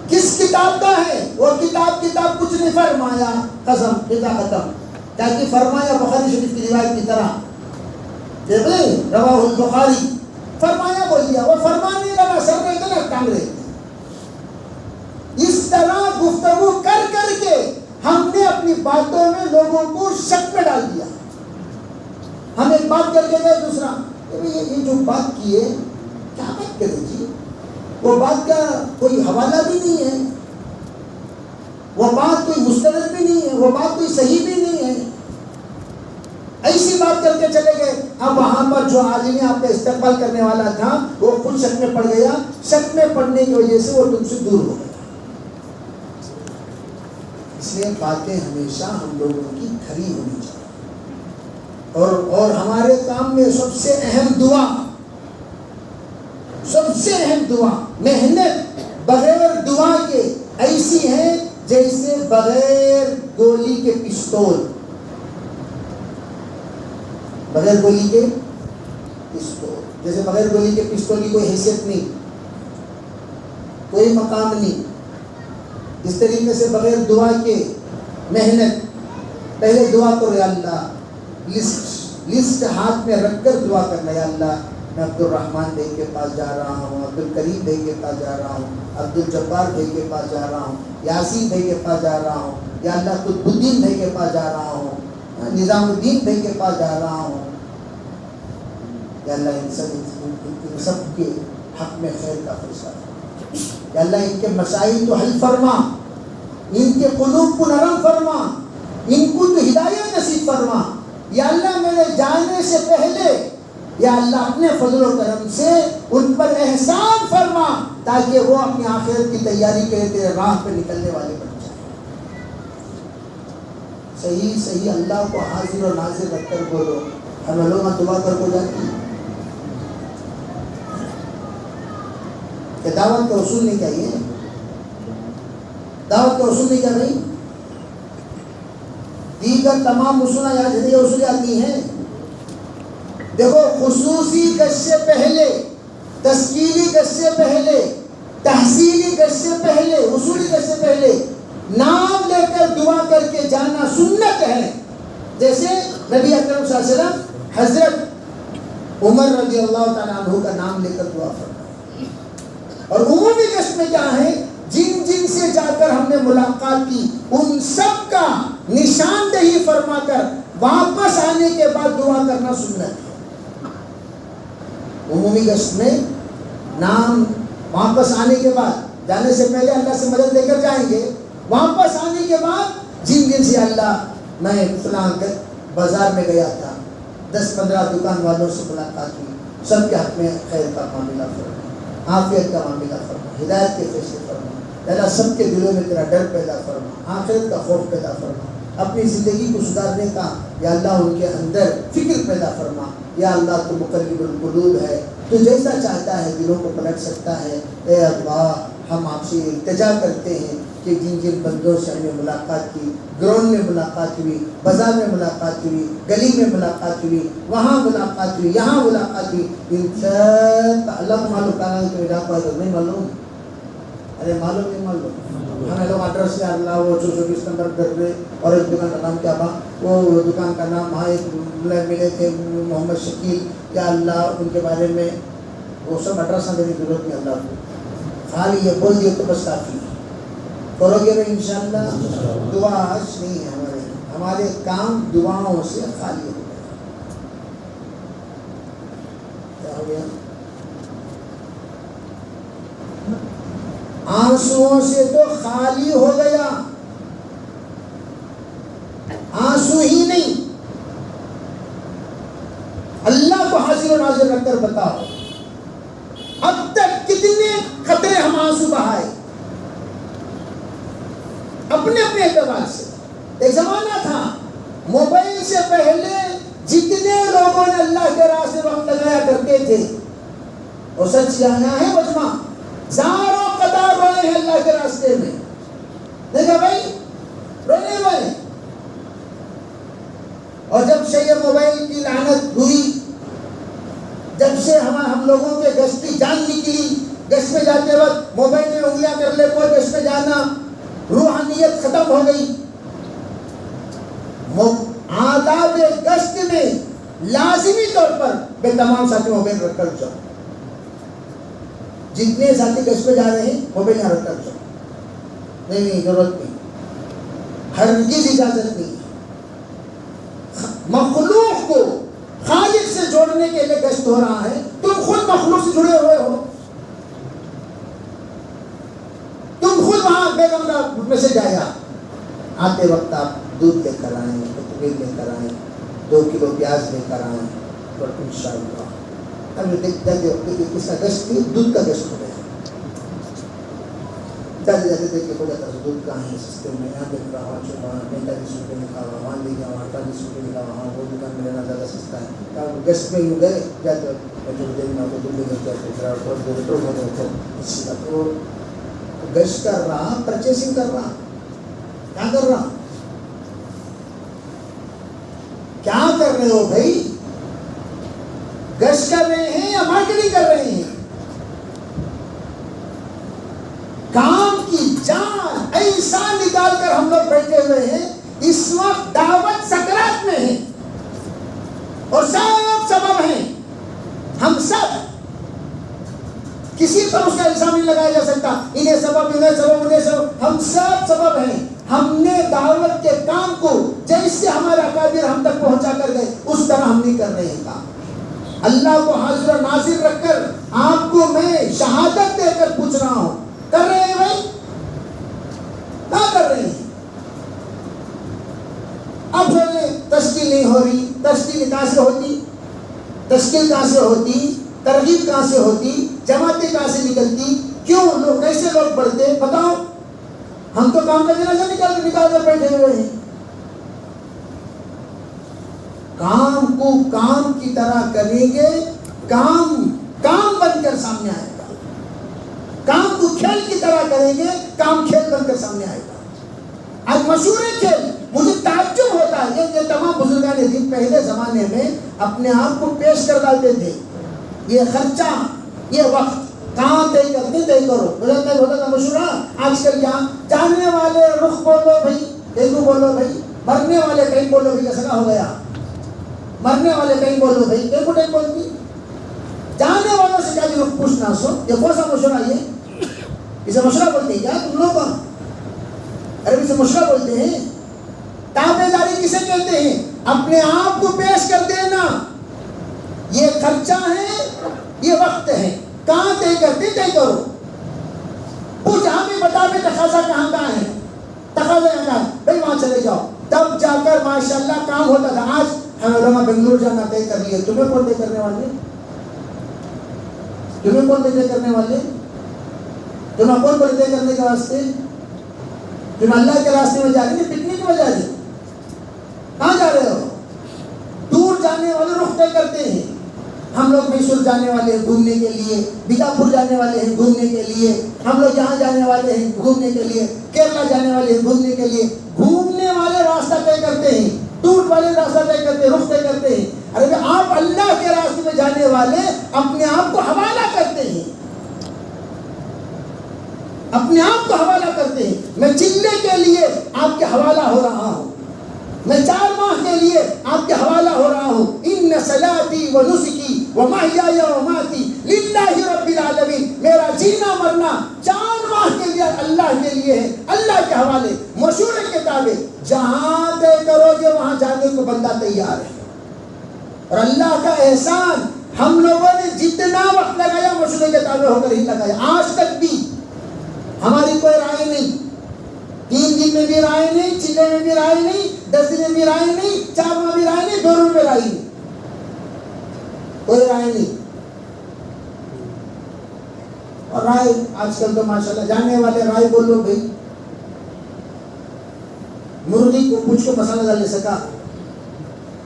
کس کتاب کا ہے؟ وہ کتاب کچھ نہیں فرمایا، قسم خدا ختم۔ تاکہ فرمایا بخاری شریف کی روایت کی طرح، دیکھیں رواہ البخاری، فرمایا بول دیا، وہ فرمانے لگا سر رہے گا نا ٹانگ رہے۔ اس طرح گفتگو کر کر کے ہم نے اپنی باتوں میں لوگوں کو شک میں ڈال دیا۔ ہم ایک بات کر کے گئے، دوسرا یہ جو بات کی ہے کیا بات کرے جی، وہ بات کا کوئی حوالہ بھی نہیں ہے، وہ بات کوئی مستند بھی نہیں ہے، وہ بات کوئی صحیح بھی نہیں ہے، ایسی بات کر کے چلے گئے۔ اب وہاں پر جو عالم آپ کا استقبال کرنے والا تھا وہ خود شک میں پڑ گیا، شک میں پڑنے کی وجہ سے وہ تم سے دور ہو گیا۔ اس لیے باتیں ہمیشہ ہم لوگوں کی کھری ہونی چاہیے، اور ہمارے کام میں سب سے اہم دعا، سب سے اہم دعا، محنت بغیر دعا کے ایسی ہے جیسے بغیر گولی کے پستول، بغیر گولی کے پستول، جیسے بغیر گولی کے پستول کی کوئی حیثیت نہیں، کوئی مقام نہیں۔ اس طریقے سے بغیر دعا کے محنت، پہلے دعا کرو یا اللہ، لسٹ ہاتھ میں رکھ کر دعا کرنا، یا اللہ میں عبد الرحمن بھائی کے پاس جا رہا ہوں، عبد الکریم بھائی کے پاس جا رہا ہوں، عبد الجبار بھائی کے پاس جا رہا ہوں، یاسین بھائی کے پاس جا رہا ہوں، یا اللہ قطب الدین بھائی کے پاس جا رہا ہوں، نظام الدین بھائی کے پاس جا رہا ہوں، یا اللہ ان سب کے حق میں خیر کا فیصلہ فرما، یا اللہ ان کے مسائل تو حل فرما، ان کے قلوب کو نرم فرما، ان کو تو ہدایت نصیب فرما، یا اللہ میرے جانے سے پہلے یا اللہ اپنے فضل و کرم سے ان پر احسان فرما، تاکہ وہ اپنی آخرت کی تیاری کرے، تیرے راہ پہ نکلنے والے بن جائیں۔ صحیح اللہ کو حاضر و ناظر رکھ کر بولو، ہمیں لوگ دعا کر کو جاتی کہ دعوت کا اصول نہیں چاہیے، دعوت کا اصول نہیں کیا نہیں، دیگر تمام اصول یاد ہے، یہ اصول یاد نہیں ہے۔ دیکھو، خصوصی گشت سے پہلے، تشکیلی گشت سے پہلے، تحصیلی گشت سے پہلے، اصولی گشت سے پہلے نام لے کر دعا کر کے جانا سنت ہے۔ جیسے نبی اکرم صلی اللہ علیہ وسلم حضرت عمر رضی اللہ تعالیٰ عنہ کا نام لے کر دعا فرمائے۔ اور عمومی گشت میں کیا ہے، جن جن سے جا کر ہم نے ملاقات کی ان سب کا نشاندہی فرما کر واپس آنے کے بعد دعا کرنا سنت ہے۔ عمومی گشت میں نام واپس آنے کے بعد، جانے سے پہلے اللہ سے مدد لے کر جائیں گے، واپس آنے کے بعد جن جن سے اللہ میں فلاں بازار میں گیا تھا، 10-15 دکان والوں سے ملاقات ہوئی، سب کے حق میں خیر کا معاملہ فرما، عافیت کا معاملہ فرما، ہدایت کے فیصلے فرما، اللہ سب کے دلوں میں تیرا ڈر پیدا فرما، آخرت کا خوف پیدا فرما، اپنی زندگی کو سدھارنے کا یا اللہ ان کے اندر فکر پیدا فرما۔ یا اللہ تو مقلب القلوب ہے، تو جیسا چاہتا ہے دلوں کو پلٹ سکتا ہے۔ اے اللہ، ہم آپ سے التجا کرتے ہیں کہ جن جن بندوں سے ہمیں ملاقات کی، گراؤنڈ میں ملاقات ہوئی، بازار میں ملاقات ہوئی، گلی میں ملاقات ہوئی، وہاں ملاقات ہوئی، یہاں ملاقات ہوئی، ان سب کا اللہ معلوم کرنا ہے کہ آپ کو نہیں معلوم، ارے معلوم نہیں معلوم، ہمیں لوگ ایڈریس یا اللہ وہ 220 نمبر کر رہے، اور ایک دکان کا نام کیا تھا، وہ دکان کا نام وہاں ایک ملے تھے محمد شکیل، یا اللہ ان کے بارے میں وہ سب ایڈریس دینے کی ضرورت نہیں، اللہ کو خالی یہ بول دیے تو بس کافی ہے۔ کرو گے انشاءاللہ، دعا آج نہیں ہے ہمارے ہمارے کام دعاؤں سے خالی ہو گئے. کیا ہو گیا؟ آنسوؤں سے تو خالی ہو گیا. آنسو ہی نہیں، اللہ کو حاضر و ناظر رکھ کر بتاؤ اب تک کتنے قطرے ہم آنسو بہائے اپنے اپنے اعتبار سے. ایک زمانہ تھا موبائل سے پہلے جتنے لوگوں نے اللہ کے راستے وقت لگایا کرتے تھے، اور سچ جانا ہے مجمع ہزاروں قطار روئے ہیں اللہ کے راستے میں. دیکھا بھائی رونے والے. اور جب سے یہ موبائل کی لعنت ہوئی، جب سے ہم لوگوں کے گشت کی جان نکلی، گشت میں جاتے وقت موبائل میں انگلیاں کر لے کوئی گشت میں جانا، روحانیت ختم ہو گئی. آداب گشت میں لازمی طور پر بے تمام ساتھی موبائل رکھ کر جاؤ. جتنے ساتھی گشت پہ جا رہے ہیں موبائل یہاں رکھ کر جاؤ. نہیں ضرورت نہیں، ہرگز اجازت نہیں. مخلوق کو خالق سے جوڑنے کے لیے گشت ہو رہا ہے، تم خود مخلوق سے جڑے ہوئے ہو. تم خود وہاں بیگم میں سے جایا، آتے وقت آپ دودھ لے کر آئیں، پنیر لے کر آئیں، 2 کلو پیاز لے کر آئیں، اور انشاءاللہ اب دیکھتے ہیں اس کا گشت کی دودھ کا گشت ہو گیا. جاتے جاتے دیکھ کے ہو جاتا ہے دودھ کہاں ہے سستے میں، یہاں دیکھ رہا ہوں 45 روپے لکھا ہوا، وہاں لے گیا 48 روپے لکھا ہوا، وہ دکان میں لینا زیادہ سستا ہے. گشت میں یوں گئے جاتے گشت کر رہا، پرچیسنگ کر رہا، کیا کر رہا، کیا کر رہے ہو بھائی؟ گشت کر رہے ہیں یا مارکیٹنگ کر رہے ہیں؟ کام کی جان ایسا نکال کر ہم لوگ بیٹھے ہوئے ہیں. اس وقت دعوت سکرات میں ہے اور سب سبب ہیں. ہم سب کسی پر اس کا الزام نہیں لگایا جا سکتا انہیں سبب انہیں سبب انہیں سبب، ہم سب سبب ہیں. ہم نے دعوت کے کام کو جیسے ہمارے اکابر ہم تک پہنچا کر گئے اس طرح ہم نہیں کر رہے ہیں کام. اللہ کو حاضر و ناظر رکھ کر آپ کو میں شہادت دے کر پوچھ رہا ہوں، کر رہے ہیں بھائی؟ کیا کر رہے ہیں؟ اب تشکیل نہیں ہو رہی. تشکیل کہاں سے ہوتی؟ تشکیل کہاں سے ہوتی؟ ترغیب کہاں سے ہوتی؟ جماعتیں کہاں سے نکلتی؟ کیوں لوگ کیسے لوگ بڑھتے؟ بتاؤ. ہم تو کام کا جنازہ نکال کر بیٹھے ہوئے ہیں. کام کو کام کی طرح کریں گے، کام بن کر سامنے آئے گا. کام کو کھیل کی طرح کریں گے، کام کھیل بن کر سامنے آئے گا. آج مشہور ہے کھیل. مجھے تعجب ہوتا ہے یہ تمام بزرگان دین پہلے زمانے میں اپنے آپ کو پیش کر ڈالتے تھے. یہ خرچہ، یہ وقت کہاں طے کرتے طے کرو. بزرگ ہوتا تھا مشورہ. آج کل کیا جاننے والے رخ بولو بھائی، تیلگو بولو بھائی، مرنے والے کہیں بولو بھائی. کیسا ہو گیا؟ مرنے والے کہیں بولو بھائی، تیلگو ٹائم بولتی. جاننے والوں سے کیا رخ پوچھنا سو. یہ کون سا مشورہ؟ یہ اسے مشورہ بولتے ہیں کیا تم لوگ؟ عربی سے مشورہ بولتے ہیں. تابع داری کسے کہتے ہیں؟ اپنے آپ کو پیش کر دینا. یہ خرچہ ہے، یہ وقت ہے. کہاں طے کرتے طے کرو. پوچھ ہمیں بتا بھی تقاضا کہاں کا ہے، تقاضا کہاں ہے بھائی، وہاں چلے جاؤ. تب جا کر ماشاءاللہ کام ہوتا تھا. آج ہم علماء بنگلور جانا طے کر لیے. تمہیں کون طے کرنے والے؟ تمہیں کون طے کرنے والے؟ تمہیں کون طے کرنے کے واسطے؟ تم اللہ کے راستے میں جا رہے ہیں، پکنک میں جا رہے ہیں. کہاں جا رہے ہو؟ دور جانے والے رخ طے کرتے ہیں. ہم لوگ میسور جانے والے ہیں گھومنے کے لیے، بیجاپور جانے والے ہیں گھومنے کے لیے، ہم لوگ یہاں جانے والے ہیں گھومنے کے لیے، کیرلا جانے والے ہیں گھومنے کے لیے. گھومنے والے راستہ طے کرتے ہیں، ٹور والے راستہ طے کرتے ہیں، رخ طے کرتے ہیں. ارے آپ اللہ کے راستے میں جانے والے اپنے آپ کو حوالہ کرتے ہیں، اپنے آپ کو حوالہ کرتے ہیں. میں چلے کے لیے آپ کے حوالہ ہو رہا ہوں، میں 4 ماہ کے لیے آپ کے حوالہ ہو رہا ہوں. ان صلاتی و نسکی و محیای و مماتی للہ رب العالمین. میرا جینا مرنا 4 ماہ کے لیے اللہ کے لیے ہے، اللہ کے حوالے، مشہور کتابیں، جہاں طے کرو گے وہاں جانے کو بندہ تیار ہے۔ اور اللہ کا احسان، ہم لوگوں نے جتنا وقت لگایا مشہور کتابیں ہو کر ہی لگایا، آج تک بھی ہماری کوئی رائے نہیں، 3 دن میں بھی رائے نہیں، 6 میں بھی رائے نہیں، 10 دن میں بھی رائے نہیں، 4 ماہ بھی رائے نہیں، 2 روز میں رائے نہیں، کوئی رائے نہیں۔ اور رائے آج کل تو ماشاءاللہ جانے والے رائے بولو بھائی، مرغی کو پوچھ کو مسالہ ڈالنے سکا،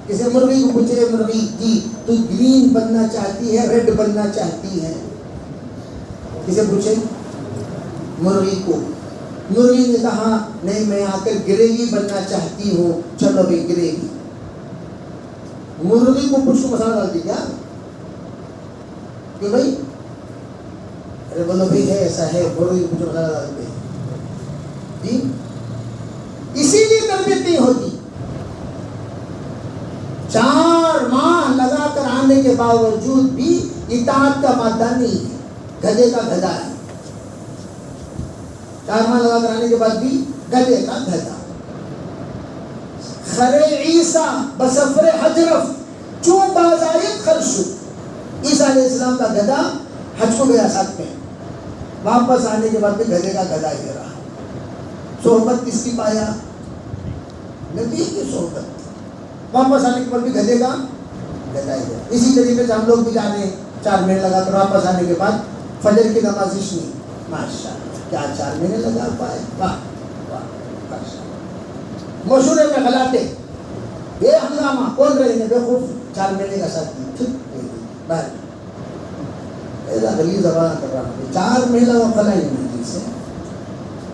کسی مرغی کو پوچھے مرغی جی تو گرین بننا چاہتی ہے ریڈ بننا چاہتی ہے، کسے پوچھے؟ مرغی کو۔ مرغی نے کہا نہیں میں آ کر گریوی بننا چاہتی ہوں، چلو بھائی گریوی۔ مرغی کو پوچھ کو مسالہ ڈالتی کیا؟ کیوں بھائی؟ ارے بولو بھائی ہے ایسا ہے، مرغی کو پوچھ کو مسالہ ڈالتے ہیں جی، اسی لیے تربیت نہیں ہوتی۔ 4 ماہ لگا کر آنے کے باوجود بھی اطاعت کا مادہ نہیں ہے، گدھے کا گدھا ہے۔ 4 ماہ لگا کر آنے کے بعد بھی گدھے کا گدھا۔ خر عیسیٰ بسفر حجرف چون بازائد خرشو، عیسیٰ علیہ السلام کا گدھا حج کو گیا ساتھ میں، واپس آنے کے بعد بھی گدھے کا گدھا ہی رہا۔ صحبت کس کی پایا؟ نبی کی صحبت، واپس آنے کے بعد بھی گدھے کا گدھا ہی رہا۔ اسی طریقے سے ہم لوگ بھی جانے 4 مہینے لگا کر واپس آنے کے بعد فجر کی نماز نہیں، ماشاءاللہ کیا 4 مہینے لگا پائے، واہ واہ۔ مشہور میں غلاتے بے ہنگامہ کون رہے ہیں، بے خوف 4 مہینے کا ساتھ باہر ایسا غلیظ زبان کر رہا ہوں، 4 مہینے لگا خلا ہی نہیں سے،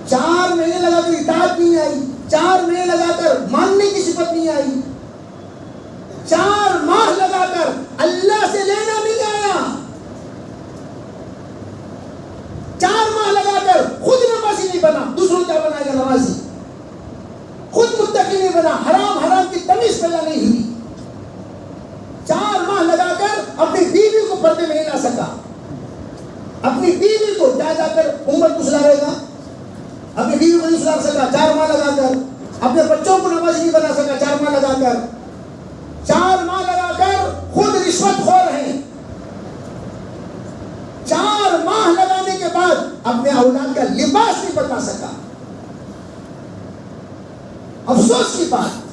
4 مہینے لگا کر اطاعت نہیں آئی، 4 مہینے لگا کر ماننے کی صفت نہیں آئی، 4 ماہ لگا کر اللہ سے لینا نہیں آیا، 4 ماہ لگا کر خود نمازی نہیں بنا، دوسروں کیا بنائے گا نمازی، خود متقی نہیں بنا، حرام کی تمیز پیدا نہیں ہوئی، 4 ماہ لگا کر اپنی بیوی کو پردے میں نہیں لا سکا، اپنی بیوی کو جا کر عمر کو سلا رہے گا، اپنی بیوی کو نہیں سلا سکا 4 ماہ لگا کر، اپنے بچوں کو نمازی نہیں بنا سکا 4 ماہ لگا کر، 4 ماہ لگا کر خود رشوت خور ہیں، 4 ماہ لگانے کے بعد اپنے اولاد کا لباس نہیں بتا سکا۔ افسوس کی بات،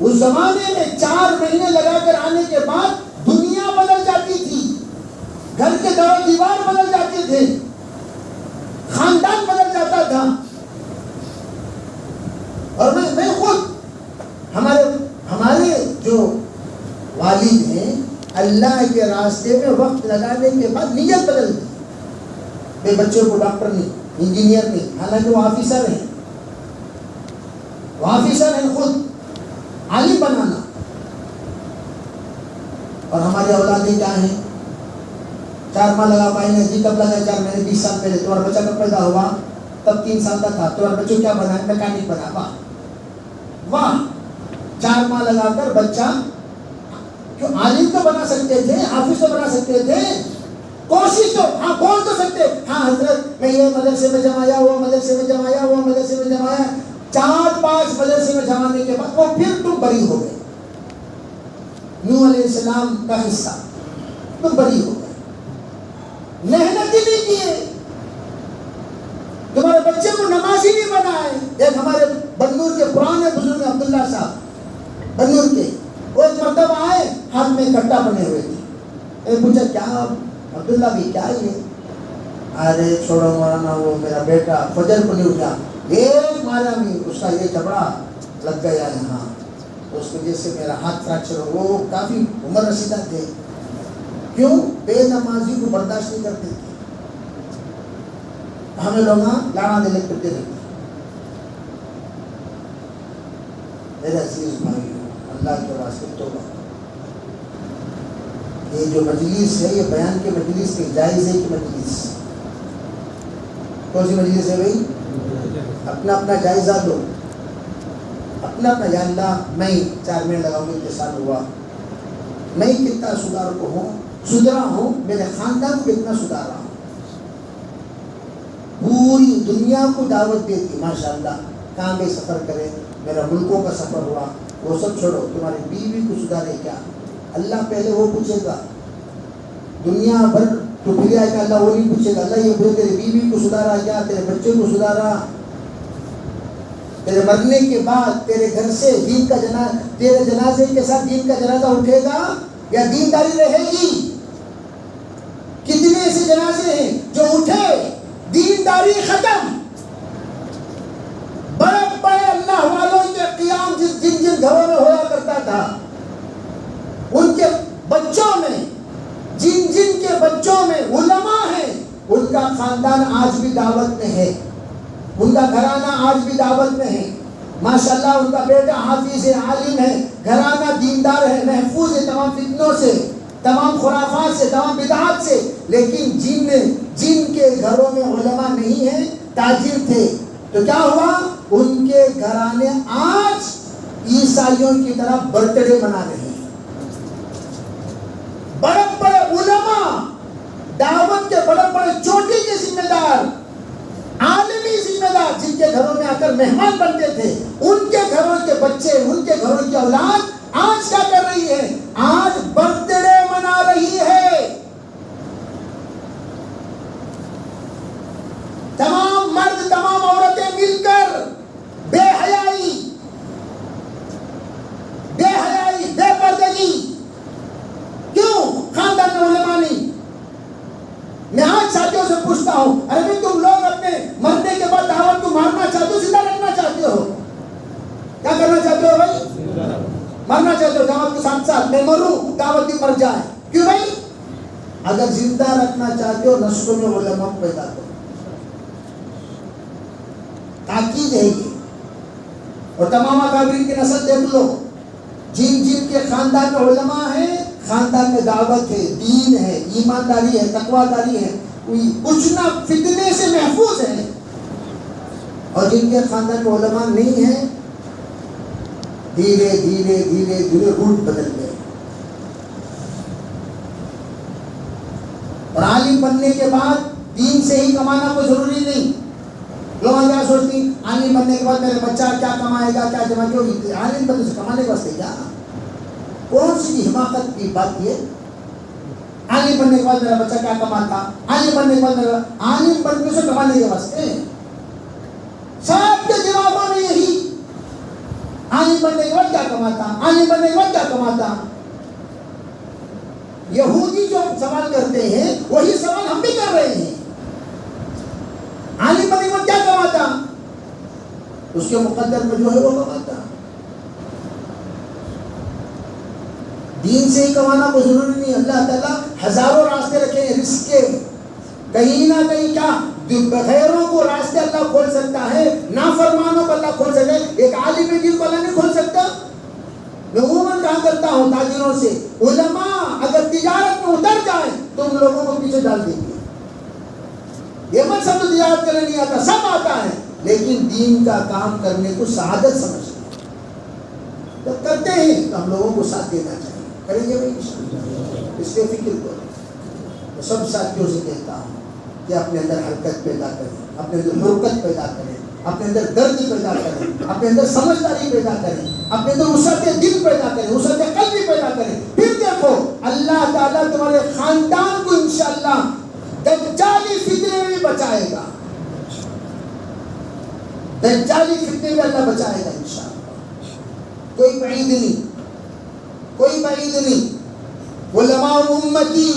اس زمانے میں 4 مہینے لگا کر آنے کے بعد دنیا بدل جاتی تھی، گھر کے در و دیوار بدل جاتے تھے، خاندان بدل جاتا تھا۔ اور میں خود ہمارے جو والد ہیں اللہ کے راستے میں وقت لگانے کے بعد نیت بدل دی، بے بچوں کو ڈاکٹر نہیں، انجینئر نہیں، حالانکہ وہ آفیسر ہیں، وہ آفیسر ہیں، خود عالم بنانا۔ اور ہمارے اولادیں کیا ہیں، 4 ماہ لگا پائیں گے جی، کب لگا 4 مہینے 20 سال پہلے، تمہارا بچہ کب پیدا ہوا، تب 3 سال کا تھا، تمہارا بچوں کیا بنا ہے، میکینک بنا، واہ واہ۔ 4 ماہ لگا کر بچہ کیوں، عالم تو بنا سکتے تھے، حافظ تو بنا سکتے تھے، کوشش تو ہاں بول تو سکتے، ہاں حضرت میں یہ مدرسے میں جمایا، وہ مدرسے میں جمایا، وہ مدرسے میں جمایا، 4-5 مدرسے میں جمانے کے بعد وہ پھر تم بری ہو گئے، نوح علیہ السلام کا حصہ، تم بری ہو گئے، محنت ہی نہیں کیے، تمہارے بچے کو نمازی نہیں بنائے۔ ایک ہمارے بنور کے پرانے بزرگ عبداللہ صاحب بنور کے، وہ ایک مرتبہ آئے، ہاتھ میں کٹا بنے ہوئے تھے، ایک پوچھا کیا عبداللہ بھی کیا یہ، ارے چھوڑو مولانا وہ میرا بیٹا فجر کو نہیں اٹھا، ایک مارا بھی اس کا یہ کپڑا لگ گیا یہاں، اس وجہ سے میرا ہاتھ فریکچر ہو۔ وہ کافی عمر رسیدہ تھے، کیوں بے نمازی کو برداشت نہیں کرتے تھے، ہمیں لوگ لانا دے کرتے رہتے۔ میرے عزیز بھائی اللہ کے واسطے توبہ، یہ جو مجلس ہے یہ بیان کے مجلس کے جائزے کی مجلس، کون سی مجلس ہے بھائی، اپنا اپنا جائزہ دو، اپنا اپنا، یا اللہ میں 4 مہینے لگاؤں گا، اتنے سال ہوا، میں کتنا سدھرا ہوں، میرے خاندان کو کتنا سدھارا ہوں، پوری دنیا کو دعوت دیتی. ماشاءاللہ کہاں گئے سفر کرے, میرا ملکوں کا سفر ہوا, وہ سب چھوڑو, تمہاری بیوی کو سدھارے کیا, اللہ پہلے وہ پوچھے گا. دنیا بھر تو پھر آئے گا, اللہ وہ نہیں پوچھے گا. اللہ یہ پوچھے تیرے بیوی کو سدھارا کیا, تیرے بچے کو سدھارا, تیرے مرنے کے بعد تیرے گھر سے دین کا تیرے جنازے کے ساتھ دین کا جنازہ اٹھے گا یا دینداری رہے گی. کتنے ایسے جنازے ہیں جو اٹھے, دینداری ختم. بڑے بڑے اللہ والوں کے قیام جن گھروں میں ہوا کرتا تھا, ان کے بچوں میں, جن کے بچوں میں علماء ہیں, ان کا خاندان آج بھی دعوت میں ہے, ان کا گھرانہ آج بھی دعوت میں ہے. ماشاءاللہ ان کا بیٹا حافظ ہے, عالم ہے, گھرانہ دیندار ہے, محفوظ ہے تمام فتنوں سے, تمام خرافات سے, تمام بدعات سے. لیکن جن کے گھروں میں علماء نہیں ہیں, تاجر تھے, تو کیا ہوا, ان کے گھرانے آج عیسائیوں کی طرح برتھڈے منا رہے ہیں. بڑے بڑے علماء, دعوت کے بڑے بڑے چوٹی کے ذمہ دار, عالمی ذمہ دار, جن کے گھروں میں آ کر مہمان بنتے تھے, ان کے گھروں کے بچے, ان کے گھروں کی اولاد آج کیا کر رہی ہے, آج برتھ ڈے منا رہی ہے. تمام مرد, تمام عورتیں مل کر بے حیائی, بے پردگی. کیوں؟ خاندان میں علماء نہیں. میں آج ساتھیوں سے پوچھتا ہوں, ارے بھائی تم لوگ اپنے مرنے کے بعد دعوت کو مارنا چاہتے ہو, زندہ رکھنا چاہتے ہو, کیا کرنا چاہتے ہو بھائی؟ مرنا چاہتے ہو. دعوت کے ساتھ میں مروں, دعوت بھی مر جائے. کیوں بھائی؟ اگر زندہ رکھنا چاہتے ہو, نسلوں میں علماء پیدا کرو, تاکید ہے یہ. اور تمام اکابرین کی نسل دیکھ لو, جن کے خاندان میں علماء ہیں, خاندان میں دعوت ہے, دین ہے, ایمانداری ہے, تقویداری ہے, کچھ نہ فتنے سے محفوظ ہے. اور جن کے خاندان میں علماء نہیں ہیں, دھیرے دھیرے دھیرے دھیرے روٹ بدل گئے. اور عالم بننے کے بعد دین سے ہی کمانا کوئی ضروری نہیں. لوگ کیا سوچتی, عالم بننے کے بعد میرے بچہ کیا کمائے گا, کیا جمع ہوگی. عالم بننے سے کمانے کے واسطے کیا, کون سی حماقت کی بات یہ. عالم بننے کے بعد میرا بچہ کیا کماتا, عالم بننے کے بعد عالم بننے سے کمانے کے واسطے. سب کے جوابوں میں یہی, عالم بننے کے بعد کیا کماتا, عالم بننے کے بعد کیا کماتا. یہودی جو سوال کرتے ہیں وہی سوال ہم بھی کر رہے ہیں. عالم بننے کے بعد کیا کماتا, اس کے مقدر میں جو ہے وہ کماتا. دین سے ہی کمانا کوئی ضروری نہیں. اللہ تعالیٰ ہزاروں راستے رکھے ہیں رزق کے, کہیں نہ کہیں کیا غیروں کو راستے اللہ کھول سکتا ہے, نافرمانوں کو اللہ کھول سکتا ہے. ایک عالم دین کو اللہ نہیں کھول سکتا. میں عموماً کہا کرتا ہوں تاجروں سے, علماء اگر تجارت میں اتر جائیں تو ان لوگوں کو پیچھے ڈال دیں گے. یہ مت سمجھو تجارت کرنے نہیں آتا, سب آتا ہے, لیکن دین کا کام کرنے کو سعادت سمجھتے ہیں. جب کرتے ہیں تو ہم لوگوں کو ساتھ دینا چاہیے. کریں گے بھائی انشاءاللہ, اس لیے فکر کرو. میں سب ساتھیوں سے کہتا ہوں کہ اپنے اندر حرکت پیدا کریں, اپنے اندر حرکت پیدا کریں, اپنے اندر درد پیدا کریں, اپنے اندر سمجھداری پیدا کریں, اپنے اندر وسعت دل پیدا کریں, وسعت قلب پیدا کریں. پھر دیکھو اللہ تعالیٰ تمہارے خاندان کو انشاءاللہ دجالی فتنے میں بھی بچائے گا. دجالی فتنے میں اللہ بچائے گا انشاءاللہ. کوئی بعید نہیں, کوئی بعید نہیں. علماء امتی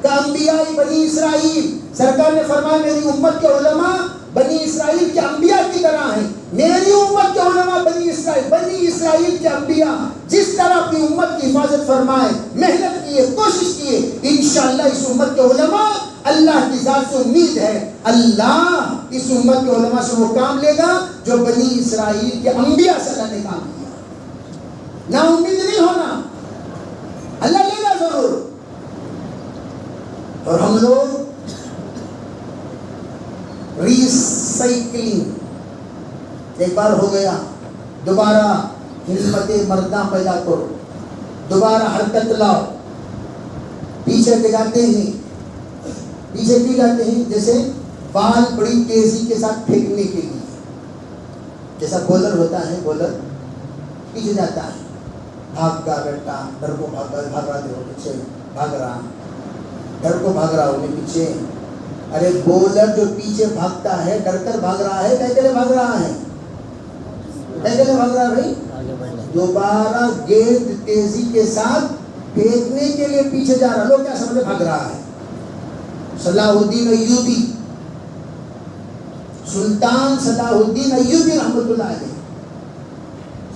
کا انبیاء بنی اسرائیل, سرکار نے فرمایا میری امت کے علماء بنی اسرائیل کے انبیاء کی طرح ہیں. میری امت کے علماء بنی اسرائیل کے انبیاء جس طرح اپنی امت کی حفاظت فرمائے, محنت کیے, کوشش کیے, انشاءاللہ اس امت کے علماء, اللہ کی ذات سے امید ہے اللہ اس امت کے علماء سے وہ کام لے گا جو بنی اسرائیل کے انبیاء سے اللہ نے کام کیا. نا امید نہیں ہونا, اللہ لے گا ضرور. اور ہم لوگ ریسائکلنگ ایک بار ہو گیا, دوبارہ ہمت مردہ پیدا کرو, دوبارہ حرکت لاؤ. پیچھے کے جاتے ہیں, پیچھے کیوں جاتے ہیں؟ جیسے بال بڑی تیزی کے ساتھ پھینکنے کے لیے، جیسا بولر ہوتا ہے، بولر پیچھے جاتا ہے، بھاگ گا بیٹا، ڈر کو بھاگ رہا، دیکھو پیچھے بھاگ رہا، ڈر کو بھاگ رہا ہونے پیچھے. ارے بولر جو پیچھے بھاگتا ہے ڈر کر بھاگ رہا ہے، کہہ کے لیے بھاگ رہا ہے، کہہ کے لیے بھاگ رہا ہے بھائی، دوبارہ گیند تیزی کے ساتھ پھینکنے کے لیے پیچھے جا رہا. لوگ کیا سمجھے بھاگ رہا ہے. صلاح الدین ایوبی، سلطان صلاح الدین ایوبی رحمۃ اللہ علیہ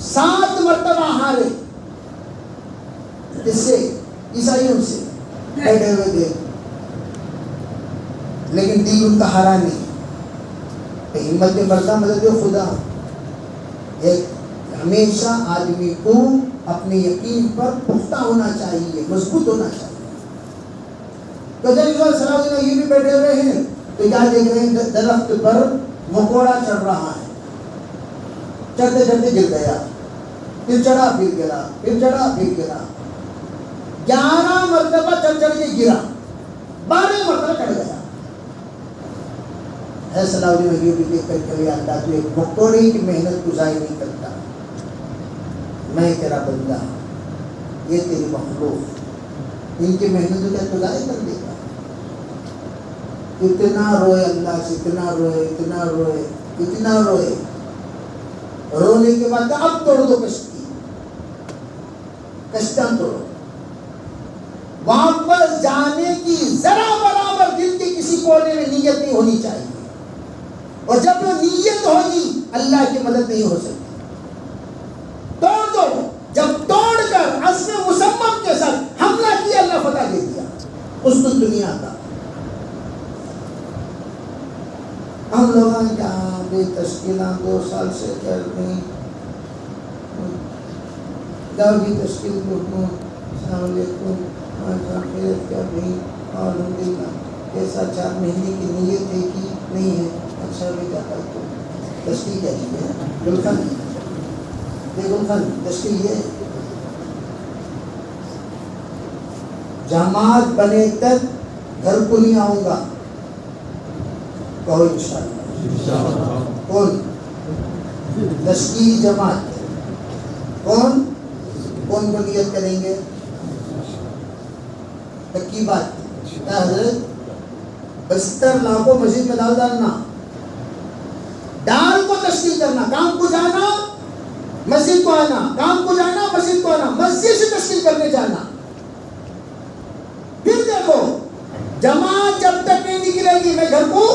7 مرتبہ ہارے، اس سے عیسائیوں سے بیٹھے ہوئے تھے، لیکن دل ان کا ہارا نہیں. ہمت مردہ مدد خدا. ایک ہمیشہ آدمی کو اپنے یقین پر پختہ ہونا چاہیے، مضبوط ہونا چاہیے. تو جب صلاح الدین ایوبی بیٹھے ہوئے ہیں تو کیا دیکھ رہے ہیں؟ درخت پر مکوڑا چڑھ رہا ہے، چڑھتے چڑھتے گر گیا، پھر چڑھا پھر گرا، پھر چڑھا پھر گرا. 11 مرتبہ چڑھ چڑھ کے گرا، 12 مرتبہ چڑھ گیا. ہے صلاح الدین ایوبی دیکھ کر کہ اللہ تو ایک مکوڑے کی محنت کو ضائع نہیں کرتا. میں تیرا بندہ، یہ تیری مخلوق، ان کی محنت کو کیا تو ضائع کر دے گا. اتنا روئے اللہ سے، اتنا روئے، اتنا روئے، اتنا روئے. رونے کے بعد اب توڑ دو کشتی، کشتیاں توڑو. واپس جانے کی ذرا برابر دل کے کسی کونے میں نیت نہیں ہونی چاہیے، اور جب وہ نیت ہوگی اللہ کی مدد نہیں ہو سکتی. توڑ دو. جب توڑ کر عزم مصمم کے ساتھ حملہ کیا، اللہ فتح دے دیا اس دنیا کا. ہم لوگ کیا بے تشکیلاں 2 سال سے کر رہی، جاؤ بھی تشکیل کو. السلام علیکم، کیا بھائی الحمدللہ، کیسا 4 مہینے کی نیت ہے کہ نہیں ہے؟ اچھا بھی جاتا تو تشکیل کیا چیز ہے؟ گلخن، یہ گلخن تشکیل یہ جماعت بنے تک گھر کو نہیں آؤں گا. کہو انشاءاللہ. کون؟ تشکیل جماعت. کون کون کو نیت کریں گے؟ پکی بات کیا حضرت؟ 72 لاکھوں مسجد میں ڈالنا، ڈال کو تشکیل کرنا، کام کو جانا مسجد کو آنا، کام کو جانا مسجد کو آنا، مسجد سے تشکیل کرنے جانا. پھر دیکھو جماعت جب تک نہیں نکلے گی میں گھر کو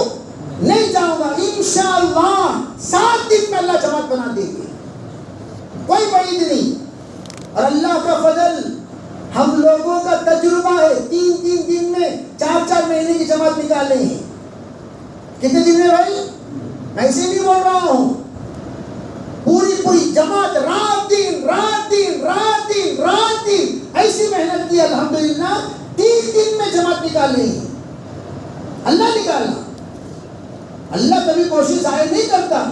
نہیں جاؤں گا. انشاءاللہ 7 دن میں اللہ جماعت بنا دے گی، کوئی بعید نہیں. اور اللہ کا فضل، ہم لوگوں کا تجربہ ہے 3 دن میں 4 مہینے کی جماعت نکالے ہیں. کتنے دن میں بھائی؟ میں ایسے نہیں بول رہا ہوں، پوری جماعت رات دن ایسی محنت کی، الحمدللہ 3 دن میں جماعت نکالے ہیں. اللہ نکالا. اللہ کبھی کوشش ضائع نہیں کرتا.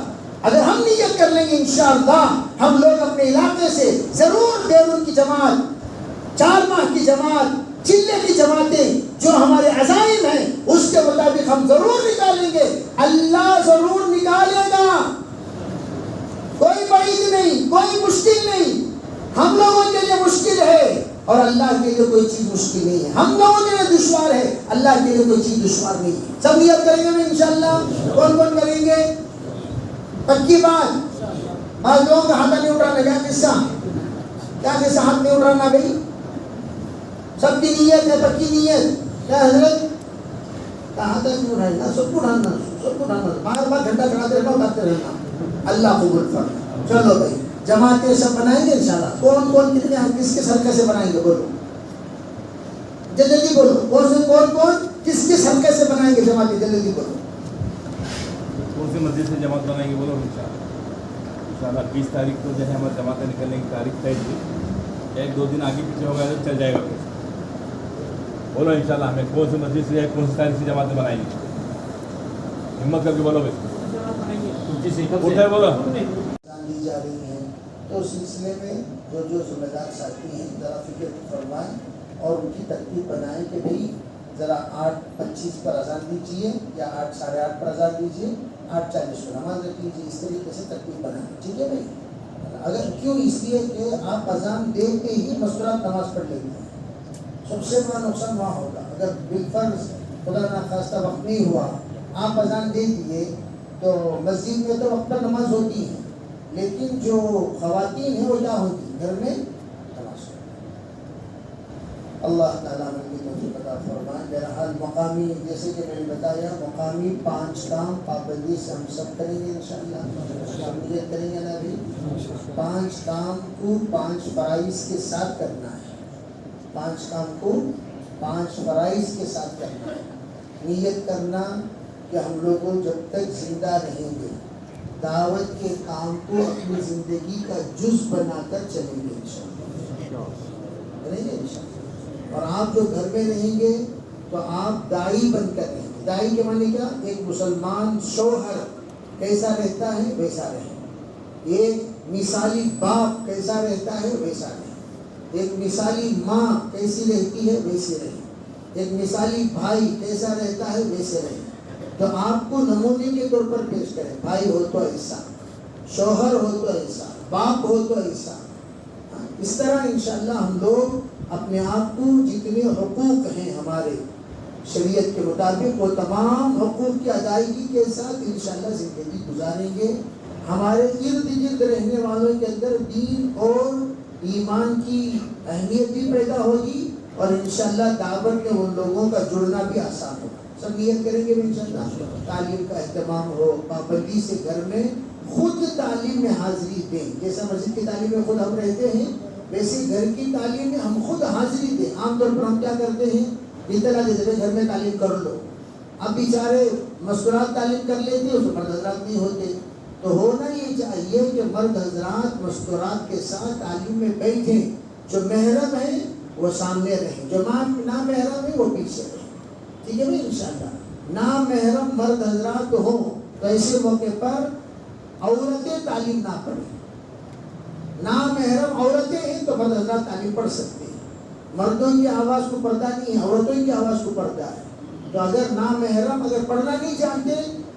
اگر ہم نیت کر لیں گے انشاءاللہ ہم لوگ اپنے علاقے سے ضرور بیرون کی جماعت، 4 ماہ کی جماعت، چلے کی جماعتیں جو ہمارے عزائم ہیں اس کے مطابق ہم ضرور نکالیں گے. اللہ ضرور نکالے گا، کوئی بعید نہیں، کوئی مشکل نہیں. ہم لوگوں کے لیے مشکل ہے اور اللہ کے لیے کوئی چیز مشکل نہیں ہے. ہم لوگوں کے لیے دشوار ہے، اللہ کے لیے کوئی چیز دشوار نہیں ہے. سب نیت کریں گے انشاءاللہ. کون کون کریں گے؟ پکی بات. بعض لوگوں کا ہاتھ نہیں اٹھانا. کیا قصہ ہاتھ نہیں اٹھانا بھائی؟ سب کی نیت ہے، پکی نیت. کیا حضرت کہاں تک نہیں اٹھانا؟ سب کو اٹھانا، بار گھنٹہ چڑھاتے رہنا، اٹھاتے رہنا. اللہ قبول فرمائے. چلو بھائی جماعتیں سب بنائیں گے انشاءاللہ. کون کتنے کس کے حلقے سے بنائیں گے؟ بولو جلدی بولو. کون کس حلقے سے بنائیں گے جماعتیں؟ جلدی بولو. کون سی مسجد سے جماعت بنائیں گے؟ بولو انشاءاللہ 20 تاریخ کو جو ہے ہمارے جماعتیں نکلنے کی تاریخ طے تھی. 1-2 دن آگے پیچھے ہو گیا تو چل جائے گا. بولو انشاءاللہ ہمیں کون سی مسجد سے کون سی تاریخ سے جماعتیں بنائیں گے؟ ہمت کر کے بولو بھائی. بولو دی جا رہی ہیں تو اس سلسلے میں جو ذمہ دار ساتھی ہیں ذرا فکر فرمائیں اور ان کی ترتیب بنائیں کہ بھئی ذرا 8:25 پر اذان دیجیے یا 8 ساڑھے 8 پر اذان دیجیے، 8:40 پر نماز رکھ لیجیے، اس طریقے سے ترتیب بنائیں، ٹھیک ہے بھائی؟ اگر کیوں؟ اس لیے کہ آپ اذان دیکھتے ہی مستورات نماز پڑھ لیتے ہیں، سب سے بڑا نقصان وہاں ہوگا۔ اگر بالفرض خدا نخواستہ وقت نہیں ہوا، آپ اذان دے دیے تو مسجد میں تو وقت پر نماز ہوتی ہے، لیکن جو خواتین ہیں وہ کیا ہوتی گھر میں نماز پڑھتی۔ اللہ تعالیٰ نے توفیق عطا فرمائے۔ بہرحال مقامی، جیسے کہ میں نے بتایا، مقامی 5 کام پابندی سے ہم سب کریں گے انشاءاللہ، نیت کریں گے نا ابھی؟ 5 کام کو 5 فرائض کے ساتھ کرنا ہے، 5 کام کو 5 فرائض کے ساتھ کرنا ہے۔ نیت کرنا کہ ہم لوگوں جب تک زندہ رہیں گے دعوت کے کام کو اپنی زندگی کا جز بنا کر چلیں گے انشاءاللہ، کریں گے انشاءاللہ۔ اور آپ جو گھر میں رہیں گے تو آپ داعی بن کر رہیں گے۔ داعی کے معنی کیا؟ ایک مسلمان شوہر کیسا رہتا ہے ویسا رہے، ایک مثالی باپ کیسا رہتا ہے ویسا رہے، ایک مثالی ماں کیسی رہتی ہے ویسے رہے، ایک مثالی بھائی کیسا رہتا ہے ویسے رہے۔ تو آپ کو نمونے کے طور پر پیش کریں، بھائی ہو تو ایسا، شوہر ہو تو ایسا، باپ ہو تو ایسا۔ اس طرح انشاءاللہ ہم لوگ اپنے آپ کو جتنے حقوق ہیں ہمارے شریعت کے مطابق وہ تمام حقوق کی ادائیگی کے ساتھ انشاءاللہ زندگی گزاریں گے۔ ہمارے ارد گرد رہنے والوں کے اندر دین اور ایمان کی اہمیت بھی پیدا ہوگی، اور انشاءاللہ دعوت میں ان لوگوں کا جڑنا بھی آسان ہوگا۔ سب نیت کریں گے انشاءاللہ، تعلیم کا اہتمام ہو، پابندی سے گھر میں خود تعلیم میں حاضری دیں، جیسا مسجد کی تعلیم میں خود ہم رہتے ہیں ویسے گھر کی تعلیم میں ہم خود حاضری دیں۔ عام طور پر ہم کیا کرتے ہیں؟ اطلاع دیتے ہیں گھر میں تعلیم کر لو، اب بیچارے مستورات تعلیم کر لیتے ہیں، اس میں مرد حضرات نہیں ہوتے۔ تو ہونا یہ چاہیے کہ مرد حضرات مستورات کے ساتھ تعلیم میں بیٹھیں، جو محرم ہیں وہ سامنے رہیں، جو نامحرم ہیں وہ پیچھے رہیں، ٹھیک ہے بھائی انشاءاللہ۔ نامحرم مرد حضرات ہوں تو ایسے موقع پر عورتیں تعلیم نہ پڑھیں، نامحرم عورتیں ہیں تو مرد حضرات تعلیم پڑھ سکتے ہیں۔ مردوں کی آواز کو پردہ نہیں ہے، عورتوں کی آواز کو پردہ ہے۔ تو اگر نامحرم اگر پڑھنا نہیں جانتے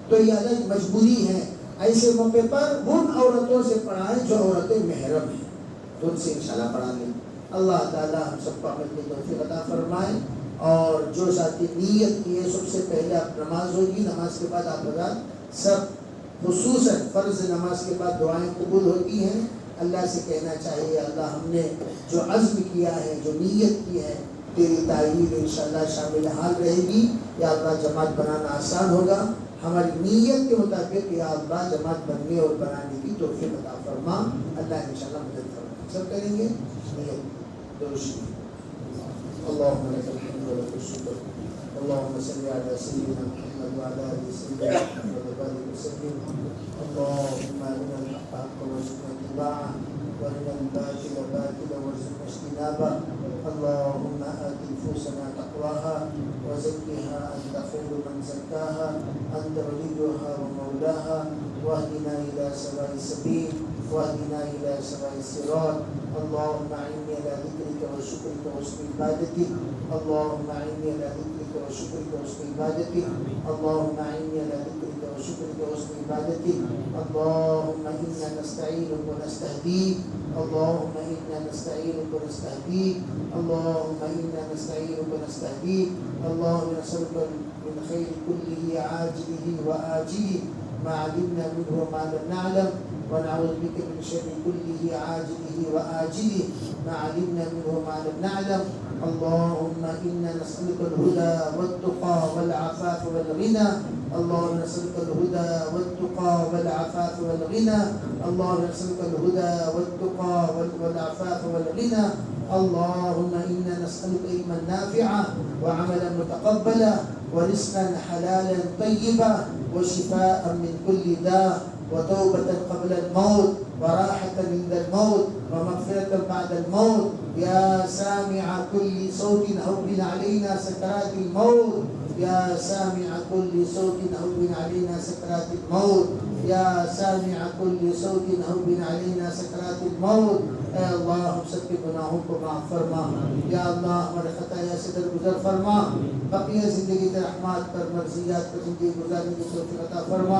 تو یہ الگ مجبوری ہے، ایسے موقع پر ان عورتوں سے پڑھائیں جو عورتیں محرم ہیں، تو ان سے انشاءاللہ پڑھا لیں۔ اللہ تعالی ہم سب کو عمل کی توفیق عطا فرمائے۔ اور جو ساتھی نیت کیے، سب سے پہلے آپ نماز ہوگی، نماز کے بعد آپ حضرات سب خصوصاً فرض نماز کے بعد دعائیں قبول ہوتی ہیں، اللہ سے کہنا چاہیے اللہ ہم نے جو عزم کیا ہے، جو نیت کی ہے، تیری تائید انشاءاللہ شامل حال رہے گی۔ یا اللہ جماعت بنانا آسان ہوگا، ہماری نیت کے مطابق یا اللہ جماعت بننے اور بنانے کی توفیق عطا فرما، اللہ انشاءاللہ مدد فرما۔ سب کریں گے نیت درود۔ اللهم لك الحمد ولك الشكر، اللهم صل على سيدنا محمد وعلى ال سيدنا محمد وبارك وسلم. اللهم ارنا الحق حقا وارزقنا اتباعه، وارنا الباطل باطلا وارزقنا اجتنابه. اللهم آت نفوسنا تقواها وزكها أنت خير من زكاها، أنت وليها ومولاها، واهدنا إلى سواء السبيل، واهدنا إلى سواء الصراط. اللهم أعني على ذكرك وشكرك وحسن عبادتك، اللهم أعني على ذكرك وشكرك وحسن عبادتك، اللهم أعني على ذكرك وشكرك وحسن عبادتك. اللهم إنا نستعينك ونستهديك، اللهم إنا نستعينك ونستهديك، اللهم إنا نستعينك ونستهديك. اللهم نسألك من خير كله عاجله وآجله ما علمنا منه وما لم نعلم، ونعوذ بك من شر كله عاجله وآجله ما علمنا منه وما لم نعلم. اللهم إنا نسألك الهدى والتقى والعفاف والغنى، اللهم نسألك الهدى والتقى والعفاف والغنى، اللهم نسألك الهدى والتقى والعفاف والغنى. اللهم إنا نسألك علما نافعا وعملا متقبلا ورزقا حلالا طيبا وشفاء من كل داء وتوبة قبل الموت وراحة عند الموت ومغفرة بعد الموت. يا سامع كل صوت هون علينا سكرات الموت، يا سامع كل صوت هون علينا سكرات الموت، يا سامع كل صوت هون علينا سكرات الموت. اے اللہ ہم سب کے گناہوں کو معاف فرما، یا اللہ ہمارے خطایا سے درگزر فرما، بقیہ زندگی کے رحمات پر مرضیات پر زندگی گزارنے کی توفیق عطا فرما۔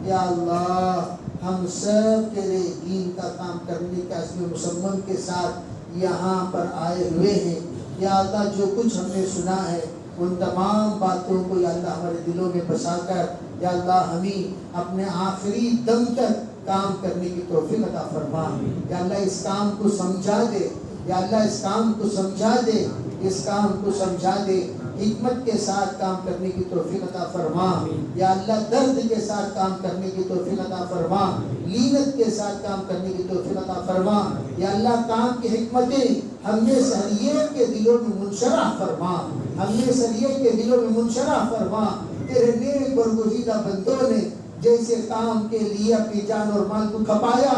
یا اللہ ہم سب کے لیے دین کا کام کرنے کے عزم مصمم کے ساتھ یہاں پر آئے ہوئے ہیں۔ یا اللہ جو کچھ ہم نے سنا ہے ان تمام باتوں کو یا اللہ ہمارے دلوں میں بسا کر یا اللہ ہمیں اپنے آخری دم تک کام کرنے کی توفیق عطا فرما۔ یا اللہ اس کام کو سمجھا دے، یا اللہ اس کام کو سمجھا دے، اس کام کو سمجھا دے، حکمت کے ساتھ کام کرنے کی توفیق عطا فرما۔ یا اللہ درد کے ساتھ کام کرنے کی توفیق عطا فرما، لینت کے ساتھ کام کرنے کی توفیق عطا فرما۔ یا اللہ کام کی حکمتیں ہم نے سریے کے دلوں میں منشرح فرما، ہم نے سریے کے دلوں میں منشرح فرما۔ تیرے نیک برگزیدہ بندوں نے جیسے کام کے لیے اپنی جان اور مال کو کھپایا،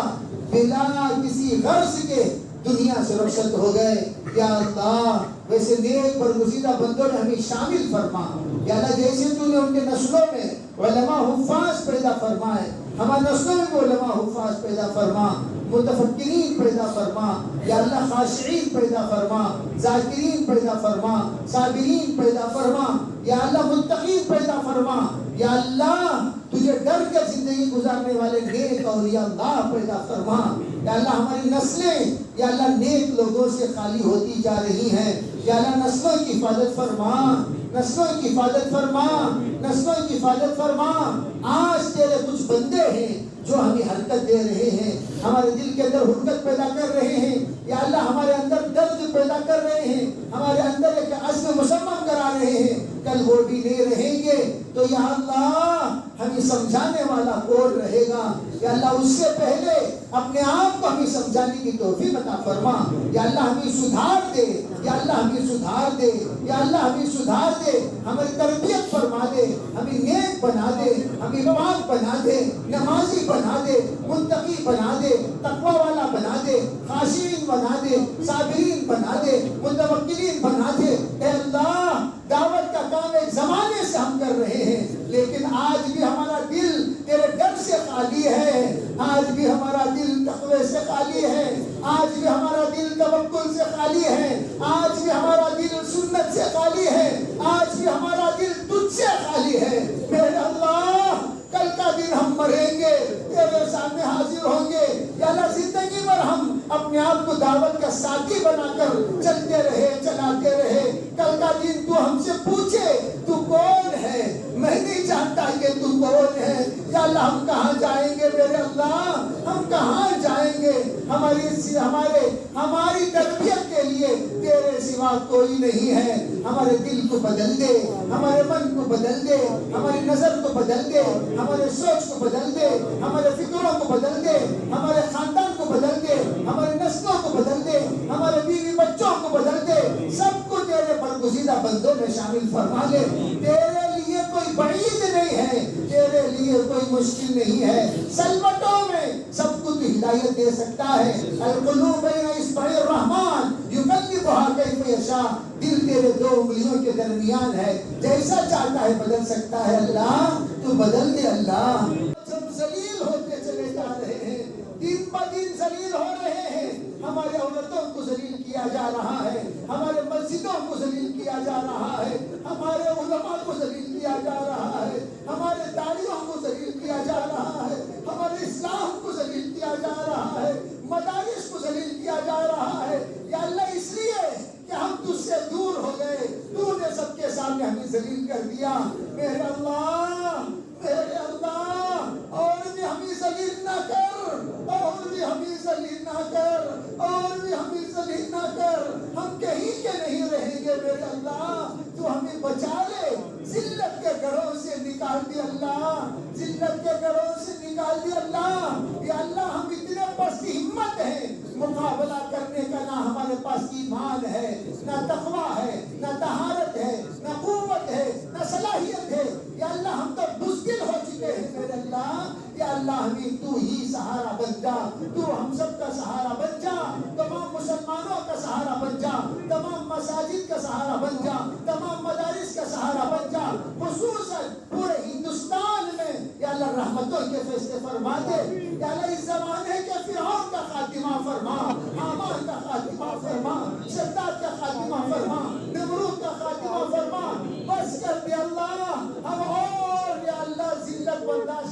بلا کسی غرض کے دنیا سے رخصت ہو گئے، یا اللہ ویسے نیک برگزیدہ بندوں نے ہمیں شامل فرما۔ یا اللہ جیسے تو نے ان کے نسلوں میں علماء حفاظ پیدا فرمائے، ہمارے نسلوں میں بھی علماء حفاظ پیدا فرما، متفکرین پیدا فرما، یا اللہ خاشعین پیدا فرما، ذاکرین پیدا فرما، صابرین پیدا فرما، یا اللہ متقین پیدا فرما۔ یا اللہ تجھے ڈر کر زندگی گزارنے والے نیک اولیاء اللہ پیدا فرما۔ یا اللہ ہماری نسلیں یا اللہ نیک لوگوں سے خالی ہوتی جا رہی ہیں، یا اللہ نسلوں کی حفاظت فرما، نسلوں کی حفاظت فرما، نسلوں کی حفاظت فرما۔ آج تیرے کچھ بندے ہیں جو ہمیں حرکت دے رہے ہیں، ہمارے دل کے اندر حرکت پیدا کر رہے ہیں، یا اللہ ہمارے اندر درد پیدا کر رہے ہیں، ہمارے اندر ایک عزم مصمم کرا رہے ہیں۔ کل وہ بھی نہیں رہیں گے تو یا اللہ ہمیں سمجھانے والا کون رہے گا؟ یا اللہ اس سے پہلے اپنے آپ کو ہمیں سمجھانے کی توفیق عطا فرما۔ یا اللہ ہمیں سدھار دے، یا اللہ ہمیں سدھار دے، یا اللہ ہمیں سدھار دے، ہماری تربیت فرما دے، ہمیں نیک بنا دے، ہمیں پاک بنا دے، نمازی بنا دے، متقی بنا دے، تقوی والا بنا دے، خاشعین بنا دے، صابرین بنا دے، متوکلین بنا دے۔ اے اللہ دعوت کا کام ایک زمانے سے ہم کر رہے ہیں، لیکن آج بھی ہمارا دل تیرے ڈر سے خالی ہے، آج بھی ہمارا دل تقوی سے خالی ہے، آج بھی ہمارا دل توکل سے خالی ہے، آج بھی ہمارا دل سنت سے خالی ہے، آج بھی ہمارا دل تجھ سے خالی ہے۔ میرے اللہ کل کا دن ہم مریں گے، تیرے سامنے حاضر ہوں گے، یا اللہ زندگی بھر ہم اپنے آپ کو دعوت کا ساتھی بنا کر چلتے رہے، چلاتے رہے۔ کل کا دن تو ہم سے پوچھے تو کون ہے، میں نہیں جانتا کہ تو کون ہے۔ یا اللہ ہم کہاں جائیں گے میرے اللہ، ہم کہاں جائیں گے؟ ہماری تربیت کے لیے تیرے سوا کوئی نہیں ہے۔ ہمارے دل کو بدل دے، ہمارے من کو بدل دے، ہماری نظر کو بدل دے، ہمارے سوچ کو بدل دے، ہمارے فکروں کو بدل دے، ہمارے خاندان کو بدل دے، ہمارے نسلوں کو بدل دے، ہمارے بیوی بچوں کو بدل دے، سب کو تیرے برگزیدہ بندوں میں شامل فرما لے۔ تیرے لیے کوئی بعید نہیں ہے، تیرے لیے کوئی مشکل نہیں ہے۔ سلوٹوں میں سب کو تو ہدایت دے سکتا ہے۔ القلوب بین اصبع الرحمن یقلبها کیف یشاء، دل تیرے دو انگلیوں کے درمیان ہے، جیسا چاہتا ہے بدل سکتا ہے۔ اللہ تو بدل دے اللہ۔ ہم ذلیل ہوتے چلے جا رہے ہیں، دن بہ دن ذلیل ہو رہے ہیں، ہمارے عورتوں کو ذلیل کیا جا رہا ہے، ہمارے مسجدوں کو ذلیل کیا جا رہا ہے، ہمارے علماء کو ذلیل کیا جا رہا ہے، ہمارے داعیوں کو ذلیل کیا جا رہا ہے، ہمارے اسلام کو ذلیل کیا جا رہا ہے، مدارس کو ذلیل کیا جا رہا ہے۔ یا اللہ اس لیے کہ ہم تجھ سے دور ہو گئے، تو نے سب کے سامنے ہمیں ذلیل کر دیا۔ میرے اللہ، میرے اللہ، اور بھی ہمیں ذلیل نہ کر، اور بھی ہمیں ذلیل نہ کر، اور بھی ہمیں ذلیل نہ کر۔ ہم کہیں کے نہیں رہیں گے میرے اللہ، تو ہمیں بچا لے، ذلت کے گڑھوں سے نکال دی اللہ، ذلت کے گڑھوں سے نکال دی اللہ۔ یا اللہ ہم اتنے پست ہمت ہیں، مقابلہ کرنے کا نہ ہمارے پاس ایمان ہے، نہ تقوی ہے، نہ طہارت ہے، نہ قوت ہے، نہ صلاحیت ہے۔ یا اللہ ہم تو بزدل ہو چکے ہیں میرے اللہ۔ یا اللہ ہمیں تو ہی سہارا بن جا، تو ہم سب کا سہارا بن جا، تمام مسلمانوں کا سہارا بن جا، تمام مساجد کا سہارا بن جا، تمام مدارس کا سہارا بن جا، خصوصاً پورے ہندوستان میں یا اللہ رحمتوں کے فیصلے فرما دے۔ یا اللہ اس زمانے کے فرعون کا خاتمہ فرما،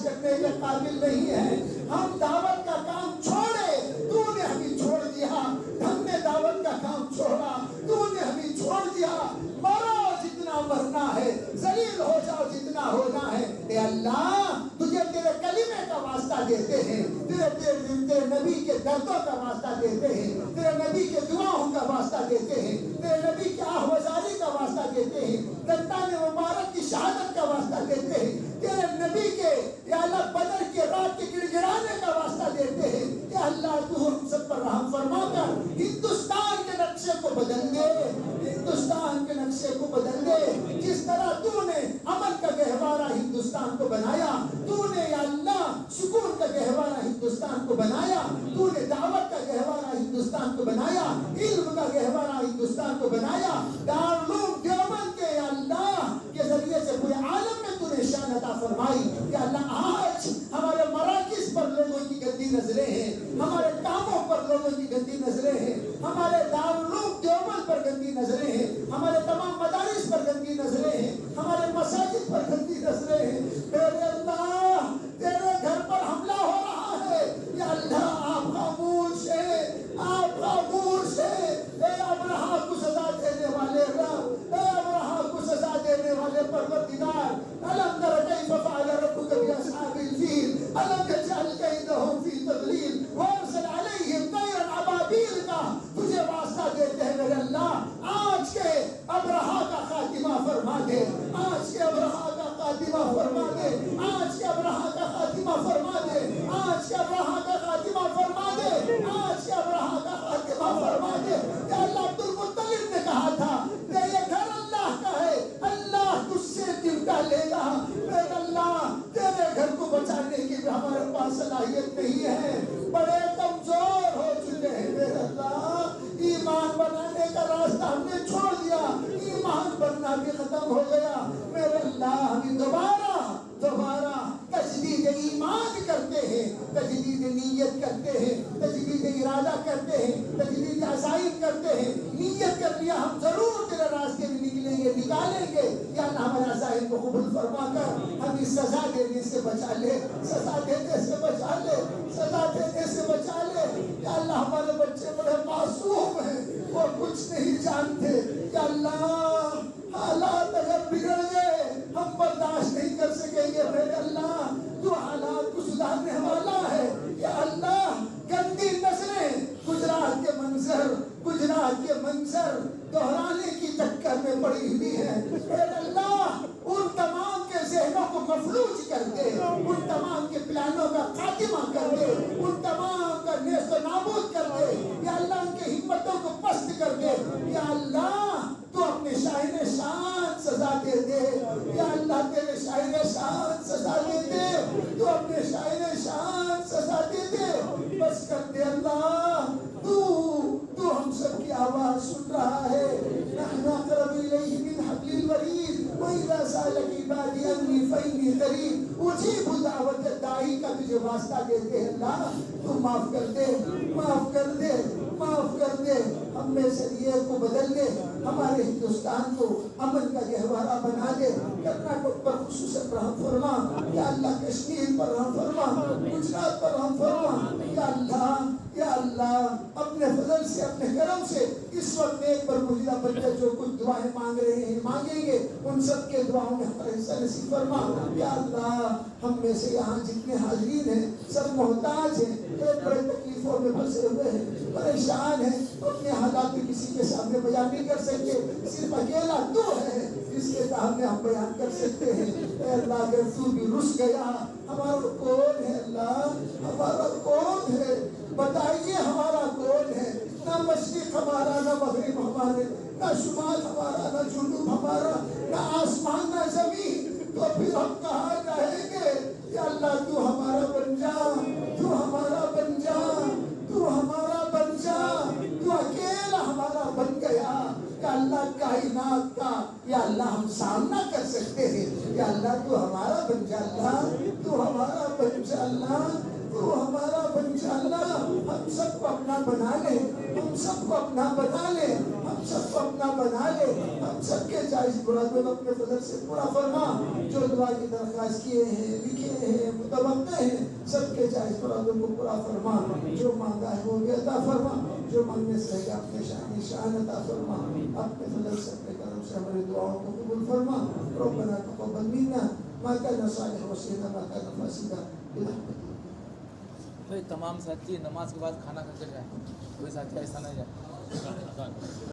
کرنے کے قابل نہیں ہیں. ہم دعوت کا کام چھوڑے, تو نے ہمیں چھوڑ دیا. ہم نے دعوت کا کام چھوڑا, تو نے ہمیں چھوڑ دیا. مرو جتنا مرنا ہے, ذلیل ہو جاؤ جتنا ہونا ہے. اے اللہ, تجھے تیرے کلمے کا واسطہ دیتے ہیں, تیرے نبی کے دردوں کا واسطہ دیتے ہیں, تیرے نبی کے دعاؤں کا واسطہ دیتے ہیں, تیرے نبی کے آہوازاری کا واسطہ دیتے ہیں, دندان مبارک کی شہادت کا واسطہ دیتے ہیں, تیرے نبی کے یا اللہ بدر کے رات کے گڑ گڑانے کا واسطہ دیتے ہیں. یا اللہ تو ہم سب پر رحم فرما کر ہندوستان کے نقشے کو بدل دے, ہندوستان کے نقشے کو بدل دے. جس طرح تو نے امن کا گہوارہ ہندوستان کو بنایا, تو نے یا اللہ سکون کا گہوارہ ہندوستان کو بنایا, تو نے دعوت کا گہوارہ ہندوستان کو بنایا, علم کا گہوارہ ہندوستان کو بنایا. دارالعلوم دیوبند کے یا اللہ کے ذریعے سے پورے عالم میں تو نے شان عطا فرمائی. یا اللہ آج ہمارے مراکز پر لوگوں کی گندی نظریں ہیں, ہمارے کاموں پر لوگوں کی گندی نظریں ہیں, ہمارے دارالعلوم دیوبند پر گندی نظریں ہیں, ہمارے تمام مدارس پر گندی نظریں ہیں, ہمارے مساجد پر گندی نظریں ہیں. میرے اللہ تیرے گھر پر حملہ ہو رہا ہے. یا اللہ آپ خاموش ہے, آپ خاموش ہے. اے ابرہا کو سزا دینے والے رب, اے ابرہا کو سزا دینے والے پروردگار, الم تر کیف فعل ربک باصحاب الفیل الم یجعل کیدہم فی تضلیل وارسل علیہم طیرا ابابیل کا تجھے واسطہ دیتے ہیں. میرے اللہ آج کے ابرہا کا خاتمہ فرما دے, آج کے ابرہا کا خاتمہ فرما دے, آج کے ابرہا کا خاتمہ فرما دے, آج کے ابرہا کا خاتمہ فرما دے, آج کے ابرہا کا خاتمہ فرما دے. یا اللہ عبد المطلب نے کہا تھا کہ یہ گھر اللہ کا ہے, اللہ تجھ سے نمٹا لے گا. میرے اللہ تیرے گھر کو بچانے کی بھی ہمارے پاس صلاحیت نہیں ہے, بڑے کمزور ہو چکے ہیں. میرے اللہ ایمان بنانے کا راستہ ہم نے چھوڑ دیا, ایمان بننا بھی ختم ہو گیا. میرے اللہ ہمیں دوبارہ تجدید ایمان کرتے ہیں, تجدید نیت کرتے ہیں, تجدید ارادہ کرتے ہیں, تجدید عزائم کرتے ہیں. نیت کر لیا ہم ضرور تیرے راستے میں نکلیں گے, نکالیں گے. یا اللہ ہمارے عزائم کو قبول فرما کر ہمیں سزا دینے سے بچا لے, سزا دینے سے بچا لے, سزا دینے سے بچا لے. یا اللہ ہمارے بچے بڑے معصوم ہیں, وہ کچھ نہیں جانتے. یا اللہ حالات اگر بگڑ گئے ہم برداشت نہیں کر سکیں گے. میرے اللہ تو حالات کو سدھارنے والا ہے. یا اللہ گندی نظریں گجرات کے منظر دہرانے کی چکر میں پڑی ہوئی ہے. میرے اللہ ان تمام کے ذہنوں کو مفلوج کر دے, ان تمام کے پلانوں کا خاتمہ کر دے, ان تمام کا نیست و نابود کر دے. یا اللہ ان کی ہمتوں کو پست کر دے. یا اللہ تو اپنے شاہین شان سزا دے دے. یا اللہ تیرے شاہین شان سزا دے دے, تو اپنے شاہین شان سزا دے دے. بس کر دے اللہ, تو ہم سب کی آواز سن رہا ہے. نحن اقرب الیہ من حبل الورید وَإِذَا سَأَلَكَ عِبَادِي عَنِّي فَإِنِّي قَرِيبٌ أُجِيبُ دعوت الداعی کا تجھے واسطہ دیتے ہیں. اللہ تو معاف کر دے, معاف کر دے, معاف کر دے. ہم میں سے یہ کو بدل دے, ہمارے ہندوستان کو امن کا گہوارہ بنا دے. کرناٹک پر خصوصاً رحم فرما. یا اللہ کشمیر پر رحم فرما, گجرات پر رحم فرما. یا اللہ, یا اللہ اپنے فضل سے, اپنے کرم سے اس وقت ایک بار مجھے بچے جو کچھ دعائیں مانگ رہے ہیں, مانگیں گے, ان سب کے دعاؤں میں ہمارا حصہ نصیب فرما. یا اللہ ہم میں سے یہاں جتنے حاضرین ہیں سب محتاج ہیں, ایک بڑے تکلیفوں میں پھنسے ہوئے ہیں, پریشان ہیں, اپنے حالات بھی کسی کے سامنے بیان نہیں کر سکتے. صرف اکیلا تو ہے جس کے سامنے ہم بیان کر سکتے ہیں. اے اللہ اگر تو بھی رس گیا ہمارا کون ہے؟ اللہ ہمارا کون ہے؟ بتائیے ہمارا کون ہے؟ نہ مشرق ہمارا, نہ مغرب ہمارے, نہ شمال ہمارا, نہ جنوب ہمارا, نہ آسمان نہ زمین. تو پھر ہم کہاں جائیں گے؟ یا اللہ تو ہمارا بن جا, تو ہمارا بن جا, تو ہمارا بن جا. تو اکیلا ہمارا بن گیا. یا اللہ کائنات کا یا اللہ ہم سامنا کر سکتے ہیں. یا اللہ تو ہمارا بن جا, اللہ تو ہمارا بن جا, اللہ تو ہمارا بن جا. اللہ ہم سب کو اپنا بنا لے. ہم سب کو اپنا بنا لے، ہم سب کو اپنا بنا لے، ہم سب کے جائز مرادوں کو اپنے فضل سے پورا فرما، جو دعا کی درخواست کیے ہیں، لکھے ہیں، متوقع ہیں، سب کے جائز مرادوں کو پورا فرما، جو مانگا ہے وہ بھی عطا فرما، جو مانگنے سے ہے اپنے شان عطا فرما، اپنے فضل سے اپنے کرم سے ہماری دعاؤں کو قبول فرما. ربنا تقبل منا ما كان صالح وسيلة ما كان فاسدا برحمتك. بھائی تمام ساتھی نماز کے بعد کھانا کھا کے جائیں، کوئی ساتھی ایسا نہ جائے.